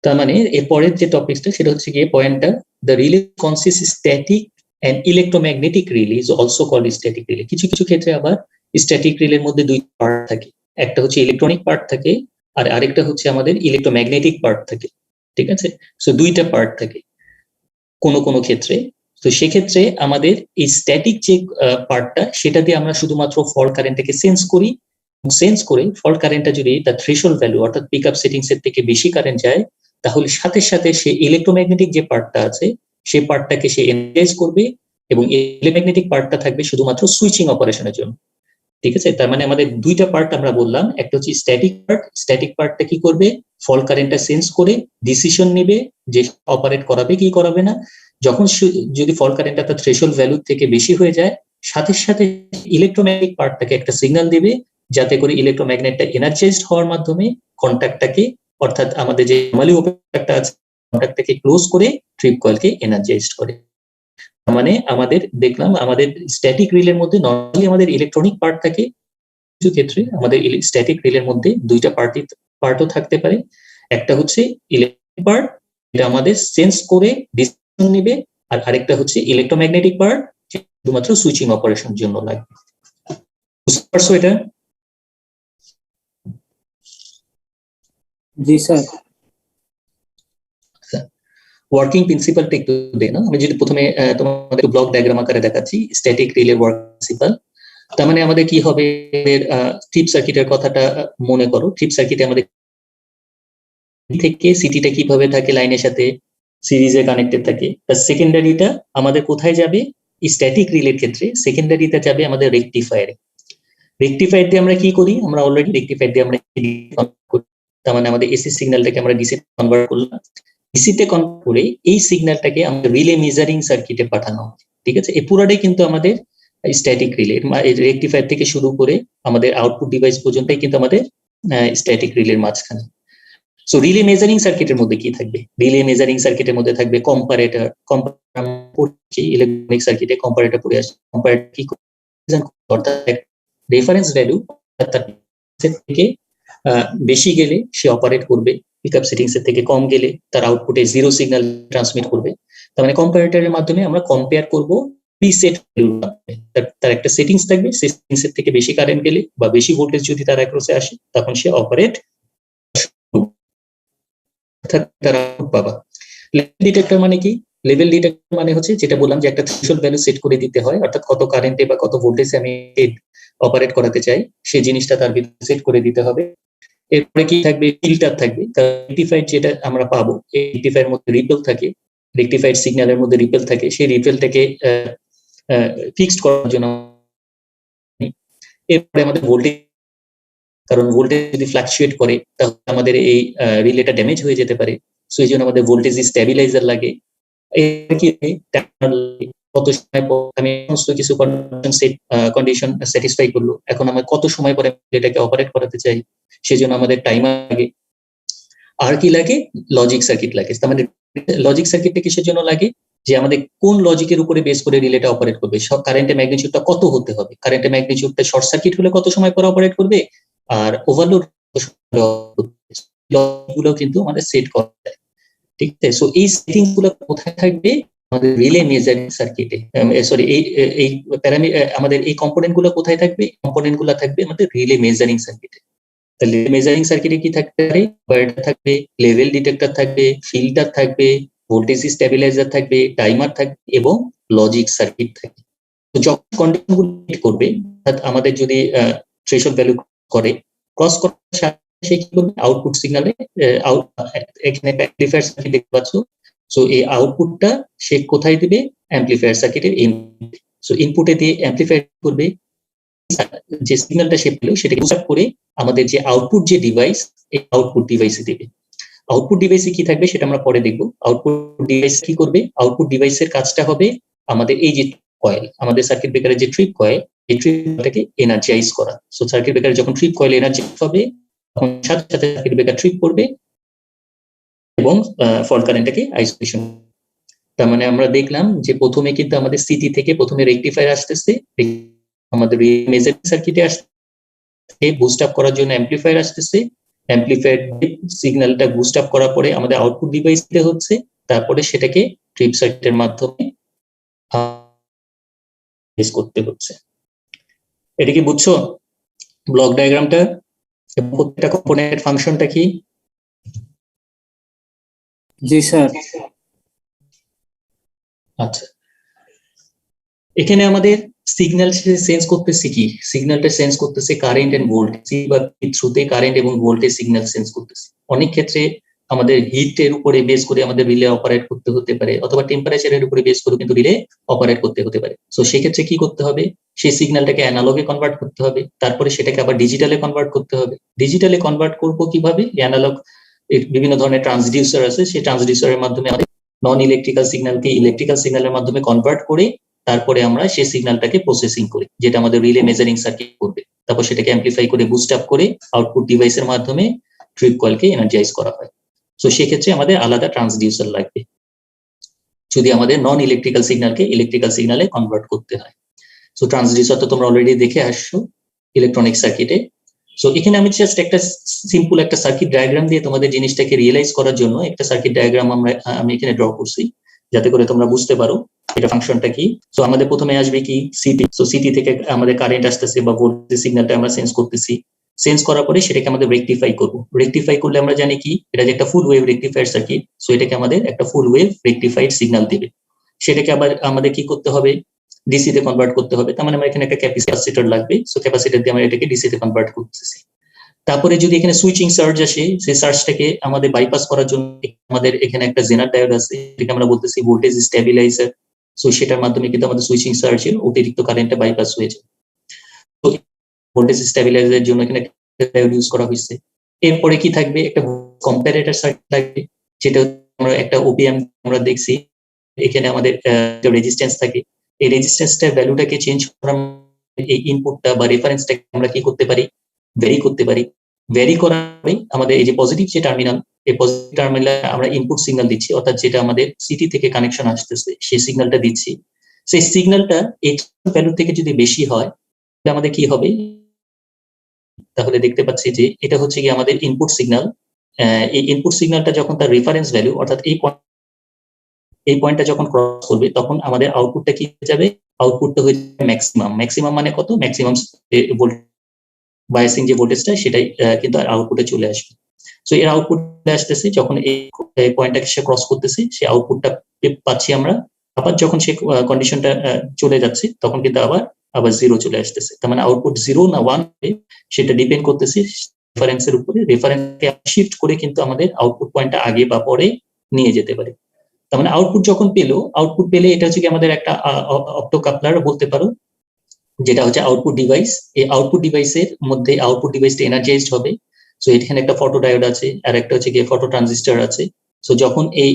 তার মানে এর পরের যে টপিকটা সেটা হচ্ছে গিয়ে পয়েন্টটা, the relay consist static and electromagnetic relay is also called static relay. কিছু কিছু ক্ষেত্রে আবার স্ট্যাটিক রিলের মধ্যে দুই পার্ট থাকে, একটা হচ্ছে ইলেকট্রনিক পার্ট থাকে আর আরেকটা হচ্ছে আমাদের ইলেকট্রোম্যাগনেটিক পার্ট থাকে। ঠিক আছে, সো দুইটা পার্ট থাকে কোনো ক্ষেত্রে। তো সেক্ষেত্রে আমাদের এই স্ট্যাটিক যে পার্টটা, সেটা দিয়ে আমরা শুধুমাত্র ফল্ট কারেন্টটাকে সেন্স করি। সেন্স করে ফল্ট কারেন্টটা যদি তার থ্রেশহোল্ড ভ্যালু অর্থাৎ পিক আপ সেটিংস এর থেকে বেশি কারেন্ট যায়, তাহলে সাথে সাথে সে ইলেকট্রোম্যাগনেটিক যে পার্টটা আছে সেই পার্টটাকে সে এনগেজ করবে, এবং ইলেকট্রোম্যাগনেটিক পার্টটা থাকবে শুধুমাত্র সুইচিং অপারেশনের জন্য। ঠিক আছে, তার মানে আমাদের দুইটা পার্ট আমরা বললাম, একটা হচ্ছে স্ট্যাটিক পার্ট। স্ট্যাটিক পার্টটা কি করবে? ফল্ট কারেন্টটা সেন্স করে ডিসিশন নেবে যে অপারেট করাবে কি করাবে না। যখন যদি ফল্ট কারেন্টটা তার থ্রেশহোল্ড ভ্যালু থেকে বেশি হয়ে যায়, সাথে সাথে ইলেকট্রোম্যাগনেটিক পার্টটাকে একটা সিগন্যাল দিবে, যাতে করে ইলেকট্রোম্যাগনেটটা এনার্জাইজড হওয়ার মাধ্যমে কন্টাক্টটাকে, অর্থাৎ আমাদের যে নরমালি ওপেন কন্টাক্টটা আছে কন্ট্যাক্টটাকে ক্লোজ করে ট্রিপ কয়েলকে এনার্জাইজড করে। মানে আমাদের দেখলাম আমাদের স্ট্যাটিক রিলের মধ্যে নরমালি আমাদের ইলেকট্রনিক পার্ট থাকে, কিছু ক্ষেত্রে আমাদের স্ট্যাটিক রিলের মধ্যে দুইটা পার্টও থাকতে পারে। একটা হচ্ছে ইলেকট্রিক পার্ট, এটা আমাদের সেন্স করে ডিসিশন নেবে, আর আরেকটা হচ্ছে ইলেকট্রোম্যাগনেটিক পার্ট, শুধুমাত্র সুইচিং অপারেশনের জন্য লাগবে। বুঝতে পারছো এটা? জি স্যার। ওয়ার্কিং প্রিন্সিপালটা একটু দেখ না, আমি যদি প্রথমে তোমাদের ব্লক ডায়াগ্রাম আকারে দেখাচ্ছি স্ট্যাটিক রিলের ওয়ার্কিং প্রিন্সিপাল। তার মানে আমাদের কি হবে, ট্রিপ সার্কিটের কথাটা মনে করো। ট্রিপ সার্কিটে আমাদের থেকে সিটিটা কিভাবে থাকে, লাইনের সাথে সিরিজে কানেক্টেড থাকে। তার সেকেন্ডারিটা আমাদের কোথায় যাবে, স্ট্যাটিক রিলের ক্ষেত্রে সেকেন্ডারিটা যাবে আমাদের রেকটিফায়ারে। রেকটিফায়ার দিয়ে আমরা কি করি, আমরা অলরেডি রেকটিফায়ার দিয়ে আমরা তার মানে আমাদের এসি সিগন্যালটাকে আমরা ডিসি কনভার্ট করলাম। ডিসিতে কনভার্ট করে এই সিগন্যালটাকে আমাদের রিলে মেজারিং সার্কিটে পাঠানো হয়। ঠিক আছে, এই পুরাটাই কিন্তু আমাদের স্ট্যাটিক রিলে। রেকটিফায়ার থেকে শুরু করে আমাদের আউটপুট ডিভাইস পর্যন্তই কিন্তু আমাদের স্ট্যাটিক রিলের মাঝখানে। সো রিলে মেজারিং সার্কিটের মধ্যে কি থাকবে, রিলে মেজারিং সার্কিটের মধ্যে থাকবে কম্পারেটর। ইলেকট্রনিক সার্কিটে কম্পারেটর পড়ে আসে। কম্পারেটর কি অর্থাৎ রেফারেন্স ভ্যালু থেকে বেশি গেলে সে অপারেট করবে, পিকআপ সেটিংস এর থেকে কম গেলে তার আউটপুটে জিরো সিগন্যাল ট্রান্সমিট করবে। তার মানে কম্পারেটরের মাধ্যমে আমরা কম্পেয়ার করব প্রিসেট ভ্যালু। তার একটা সেটিংস থাকবে, সেই সেটিংস এর থেকে বেশি কারেন্ট গেলে বা বেশি ভোল্টেজ যদি তার অ্যাক্রসে আসে তখন সে অপারেট পাবা। লেভেল ডিটেক্টর মানে কি, লেভেল ডিটেক্টর মানে হচ্ছে যেটা বললাম যে একটা থ্রেশহোল্ড ভ্যালু সেট করে দিতে হয়, অর্থাৎ কত কারেন্টে বা কত ভোল্টেজে আমি অপারেট করাতে চাই সেই জিনিসটা তার ভিতরে সেট করে দিতে হবে। এরপরে কি থাকবে, ফিল্টার থাকবে। রেকটিফাইড যেটা আমরা পাবো, এই রেকটিফায়ার মধ্যে রিপেল থাকে, রেকটিফাইড সিগন্যালের মধ্যে রিপেল থাকে, সেই রিপেলটাকে ফিক্সড করার জন্য। এরপরে আমাদের ভোল্টেজ, কারণ ভোল্টেজ যদি ফ্লাকচুয়েট করে তাহলে আমাদের এই রিলেটা ড্যামেজ হয়ে যেতে পারে। সো এই জন্য আমাদের ভোল্টেজ স্টেবিলাইজার লাগে। কত সময় পর আমি সমস্ত কিছু কন্ডিশন স্যাটিসফাই করলো, এখন আমার কত সময় পরে এটাকে অপারেট করাতে চাই, সেজন্য আমাদের টাইমার লাগে। আর কি লাগে, লজিক সার্কিট লাগে। তার মানে লজিক সার্কিটটা কিসের জন্য লাগে, যে আমাদের কোন লজিকের উপরে বেস করে রিলেটা অপারেট করবে, কারেন্টের ম্যাগনিটিউডটা কত হতে হবে, কারেন্টের ম্যাগনিটিউডটা শর্ট সার্কিট হলে কত সময় পরে অপারেট করবে, আর ওভারলোড গুলো কিন্তু আমাদের সেট করা যায়। ঠিক আছে, সো এই সেটিংস গুলো কোথায় থাকবে, আমাদের রিলে মেজারিং সার্কিটে। সরি, এই আমাদের এই কম্পোনেন্ট গুলো কোথায় থাকবে, কম্পোনেন্ট গুলো থাকবে আমাদের রিলে মেজারিং সার্কিটে। তাহলে মেজারিং সার্কিটে কি থাকতে পারে, থাকবে, লেভেল ডিটেক্টর থাকবে, ফিল্টার থাকবে, ভোল্টেজ স্টেবিলাইজার থাকবে, টাইমার থাকবে এবং লজিক সার্কিট থাকবে। তো যখন কন্ডিশন গুলো হিট করবে, অর্থাৎ আমাদের যদি থ্রেশহোল্ড ভ্যালু করে, ক্রস করার সাথে সে কি করবে, আউটপুট সিগন্যালে এখানে অ্যাম্পলিফায়ার সার্কিট দেখতে পাচ্ছ। সো এই আউটপুটটা সে কোথায় দিবে, অ্যাম্পলিফায়ার সার্কিটের ইনপুট। সো ইনপুটে দিয়ে অ্যাম্পলিফায়ার করবে, যে সিগন্যালটা সে পেলো সেটাকে বুস্ট আপ করে আমাদের যে আউটপুট যে ডিভাইস, এই আউটপুট ডিভাইসে দিবে। আউটপুট ডিভাইসে কি থাকবে সেটা আমরা পরে দেখবো। আউটপুট ডিভাইস কি করবে, আউটপুট ডিভাইসের কাজটা হবে আমাদের এই যে কয়েল, আমাদের সার্কিট ব্রেকারের যে ট্রিপ কয়েল, এই ট্রিপটাকে এনার্জাইজ করা। সো সার্কিট ব্রেকার যখন ট্রিপ কয়েল এনার্জাইজ হবে তখন সাথে সাথে সার্কিট ব্রেকার ট্রিপ করবে এবং ফল্ট কারেন্টটাকে আইসোলেশন। তার মানে আমরা দেখলাম যে প্রথমে কিন্তু আমাদের সিটি থেকে প্রথমে রেকটিফায়ার আসতেছে, আমাদের মেজারিং সার্কিটে আসছে, বুস্ট আপ করার জন্য অ্যাম্পলিফায়ার আসতেছে, অ্যাম্পলিফায়ার সিগন্যালটা বুস্ট আপ করার পরে আমাদের আউটপুট ডিভাইসে হচ্ছে, তারপরে সেটাকে ট্রিপ সার্কিটের মাধ্যমে করতে হচ্ছে। এটা কি বুঝছো ব্লক ডায়াগ্রামটা, এবং প্রত্যেকটা কম্পোনেন্টের ফাংশনটা কি? জি স্যার। আচ্ছা, এখানে আমাদের সিগন্যাল সেন্স করতেছে কি, সিগন্যালটা সেন্স করতেছে কারেন্ট এন্ড ভোল্টেজ, বা থ্রুতে কারেন্ট এবং ভোল্টেজ সিগন্যাল সেন্স করতেছে। অনেক ক্ষেত্রে আমাদের হিটের উপরে বেস করে আমাদের রিলে অপারেট করতে হতে পারে, অথবা টেম্পারেচারের উপরে বেস করে কিন্তু রিলে অপারেট করতে হতে পারে। সো সেক্ষেত্রে কি করতে হবে, সেই সিগন্যালটাকে অ্যানালগে কনভার্ট করতে হবে, তারপরে সেটাকে আবার ডিজিটালে কনভার্ট করতে হবে। ডিজিটালে কনভার্ট করবো কিভাবে, অ্যানালগ বিভিন্ন ধরনের ট্রান্সডিউসার আছে, সেই ট্রান্সডিউসারের মাধ্যমে আমাদের নন ইলেকট্রিক্যাল সিগন্যালকে ইলেকট্রিক্যাল সিগন্যালের মাধ্যমে কনভার্ট করে তারপরে আমরা সেই সিগন্যালটাকে প্রসেসিং করি, যেটা আমাদের রিলে মেজারিং সার্কিট করবে। তারপর সেটাকে অ্যাম্পলিফাই করে বুস্ট আপ করে আউটপুট ডিভাইসের মাধ্যমে ট্রিপ কয়েলকে এনার্জাইজ করা হয়। সো সেক্ষেত্রে আমাদের আলাদা ট্রান্সডিউসার লাগবে যদি আমাদের নন ইলেকট্রিক্যাল সিগন্যালকে ইলেকট্রিক্যাল সিগন্যালে কনভার্ট করতে হয়। সো ট্রান্সডিউসার তো তোমরা অলরেডি দেখে আসছো ইলেকট্রনিক সার্কিটে। সো এখানে আমি জাস্ট একটা সিম্পল একটা সার্কিট ডায়াগ্রাম দিয়ে তোমাদের জিনিসটাকে রিয়েলাইজ করার জন্য একটা সার্কিট ডায়াগ্রাম আমি এখানে ড্র করছি, যাতে করে তোমরা বুঝতে পারো এটা ফাংশনটা কি। সো আমাদের প্রথমে আসবে কি সিটি। সো সিটি থেকে আমাদের কারেন্ট আসতেছে বা ভোল্টেজ সিগন্যালটা আমরা সেন্স করতেছি। সেন্স করার পরে সেটাকে আমাদের রেকটিফাই করবো। রেকটিফাই করলে আমরা জানি কি এটা যে একটা ফুল ওয়েভ রেকটিফায়ার সার্কিট। সো এটাকে আমাদের একটা ফুল ওয়েভ রেকটিফাইড সিগন্যাল দিবে। সেটাকে আবার আমাদের কি করতে হবে, ডিসি তে কনভার্ট করতে হবে। তার মানে আমার এখানে একটা ক্যাপাসিটর লাগবে। সো ক্যাপাসিটর দিয়ে আমরা এটাকে ডিসি তে কনভার্ট করতেছি। তারপরে যদি এখানে সুইচিং সার্জ আসে, সেই সার্জটাকে আমাদের বাইপাস করার জন্য আমাদের এখানে একটা জেনার ডায়োড আছে, যেটাকে আমরা বলতেছি ভোল্টেজ স্টেবিলাইজার। সো সেটার মাধ্যমে কিন্তু আমাদের সুইচিং সার্জের অতিরিক্ত কারেন্টটা বাইপাস হয়ে যায়। তো ভোল্টেজ স্টেবিলাইজারের জন্য এখানে ডায়োড ইউজ করা হয়েছে। এরপরে কি থাকবে, একটা কম্পারেটর সার্কিট থাকবে, যেটা আমরা একটা ওপিএম আমরা দেখছি। এখানে আমাদের রেজিস্ট্যান্স থাকে। এই রেজিস্ট্যান্সটার ভ্যালুটাকে চেঞ্জ করা, এই ইনপুটটা বা রেফারেন্সটাকে আমরা কি করতে পারি, ভ্যারি করতে পারি। ভ্যারি করার আমাদের এই যে পজিটিভ যে টার্মিনাল, এই পজিটিভ টার্মিনালে আমরা ইনপুট সিগন্যাল দিচ্ছি, অর্থাৎ যেটা আমাদের সিটি থেকে কানেকশন আসতেছে সেই সিগন্যালটা দিচ্ছি। সেই সিগন্যালটা এই ভ্যালু থেকে যদি বেশি হয় তাহলে আমাদের কি হবে, তাহলে দেখতে পাচ্ছি যে এটা হচ্ছে কি আমাদের ইনপুট সিগন্যাল। এই ইনপুট সিগন্যালটা যখন তার রেফারেন্স ভ্যালু অর্থাৎ এই পয়েন্টটা যখন ক্রস করবে তখন আমাদের আউটপুটটা কি হয়ে যাবে, আউটপুটটা হয়ে যাবে ম্যাক্সিমাম। ম্যাক্সিমাম মানে কত, ম্যাক্সিমাম বায়াসিং যে ভোল্টেজটা সেটাই কিন্তু আউটপুটে চলে আসবে। সো এর আউটপুট আসতেছে যখন এই পয়েন্টটাকে সে ক্রস করতেছে, সেই আউটপুটটা পাচ্ছি আমরা। আবার যখন সে কন্ডিশনটা চলে যাচ্ছে তখন কিন্তু আবার জিরো চলে আসতেছে। তার মানে আউটপুট জিরো না ওয়ান সেটা ডিপেন্ড করতেছে রেফারেন্সের উপরে। রেফারেন্সকে শিফট করে কিন্তু আমাদের আউটপুট পয়েন্টটা আগে বা পরে নিয়ে যেতে পারে। তার মানে আউটপুট যখন আউটপুট পেলে এটা হচ্ছে কি আমাদের একটা অপ্টো কাপলার বলতে পারো, যেটা হচ্ছে আউটপুট ডিভাইস। এই আউটপুট ডিভাইসের মধ্যে আউটপুট ডিভাইসটা এনার্জাইজড হবে। সো এখানে একটা ফটো ডায়োড আছে আর একটা হচ্ছে গিয়ে ফটো ট্রানজিস্টর আছে। সো যখন এই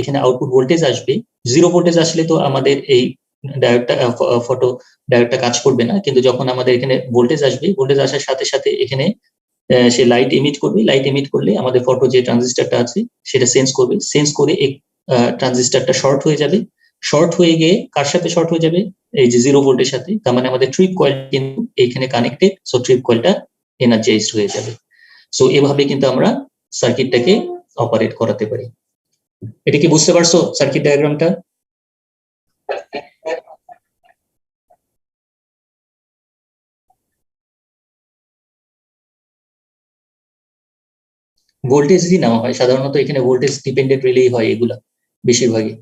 এখানে আউটপুট ভোল্টেজ আসবে, জিরো ভোল্টেজ আসলে তো আমাদের এই ডায়োডটা ফটো ডায়োডটা কাজ করবে না। কিন্তু যখন আমাদের এখানে ভোল্টেজ আসবে, ভোল্টেজ আসার সাথে সাথে এখানে সে লাইট এমিট করবে। লাইট এমিট করলে আমাদের ফটো যে ট্রানজিস্টরটা আছে সেটা সেন্স করবে। সেন্স করে এই ট্রানজিস্টরটা শর্ট হয়ে যাবে। শর্ট হয়ে গিয়ে কার সাথে শর্ট হয়ে যাবে, এই যে জিরো ভোল্টের সাথে। তার মানে আমাদের ট্রিপ কয়েল কিন্তু এইখানে কানেক্টেড। সো ট্রিপ কয়েলটা এনার্জাইজড হয়ে যাবে। সো এভাবে কিন্তু আমরা সার্কিটটাকে অপারেট করাতে পারি। এটা কি বুঝতে পারছো সার্কিট ডায়াগ্রামটা? ভোল্টেজ দিয়ে নেওয়া হয় সাধারণত, এখানে ভোল্টেজ ডিপেন্ডেন্ট রিলে হয় এগুলা বেশিরভাগই।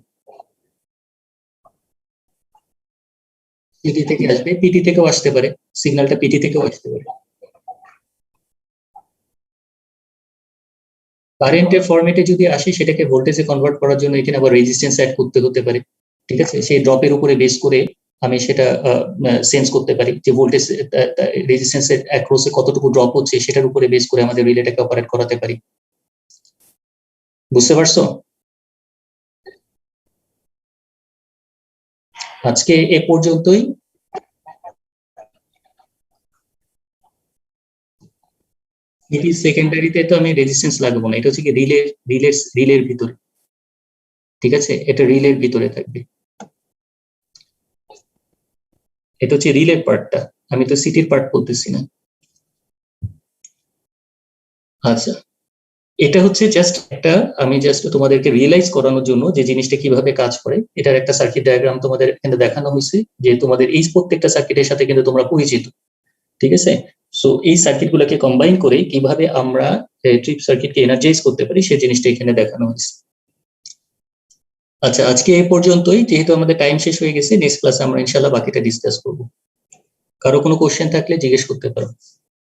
পিটি থেকে আসবে, পিটি থেকেও আসতে পারে, সিগন্যালটা পিটি থেকেও আসতে পারে। কারেন্টের ফরম্যাটে যদি আসে সেটাকে ভোল্টেজে কনভার্ট করার জন্য এখানে আবার রেজিস্ট্যান্স অ্যাড করতে হতে পারে। ঠিক আছে, সেই ড্রপের উপরে বেস করে আমি সেটা সেন্স করতে পারি যে ভোল্টেজ রেজিস্ট্যান্সের অ্যাক্রসে কতটুকু ড্রপ হচ্ছে, সেটার উপরে বেস করে আমাদের রিলেটাকে অপারেট করাতে পারি। বুঝতে পারছো? আজকে এ পর্যন্তই। এটি সেকেন্ডারিতে তো আমি রেজিস্ট্যান্স লাগাবো না, এটা হচ্ছে কি রিলের ভিতরে। ঠিক আছে, এটা রিলের ভিতরে থাকবে। এটা হচ্ছে রিলের পার্টটা, আমি তো সিটির পার্ট বলতেছি না। আচ্ছা, এটা হচ্ছে জাস্ট একটা, আমি জাস্ট তোমাদেরকে রিয়েলাইজ করানোর জন্য যে জিনিসটা কিভাবে কাজ করে এটার একটা সার্কিট ডায়াগ্রাম তোমাদের এখানে দেখানো হয়েছে, যে তোমাদের এই প্রত্যেকটা সার্কিটের সাথে কিন্তু তোমরা পরিচিত। ঠিক আছে, সো এই সার্কিট গুলোকে কম্বাইন করে কিভাবে আমরা ট্রিপ সার্কিটকে এনার্জাইজ করতে পারি সেই জিনিসটা এখানে দেখানো হয়েছে। আচ্ছা, আজকে এই পর্যন্তই। যেহেতু আমাদের টাইম শেষ হয়ে গেছে, নেক্সট ক্লাসে আমরা ইনশাল্লাহ বাকিটা ডিসকাস করবো। কারো কোনো কোশ্চেন থাকলে জিজ্ঞেস করতে পারো।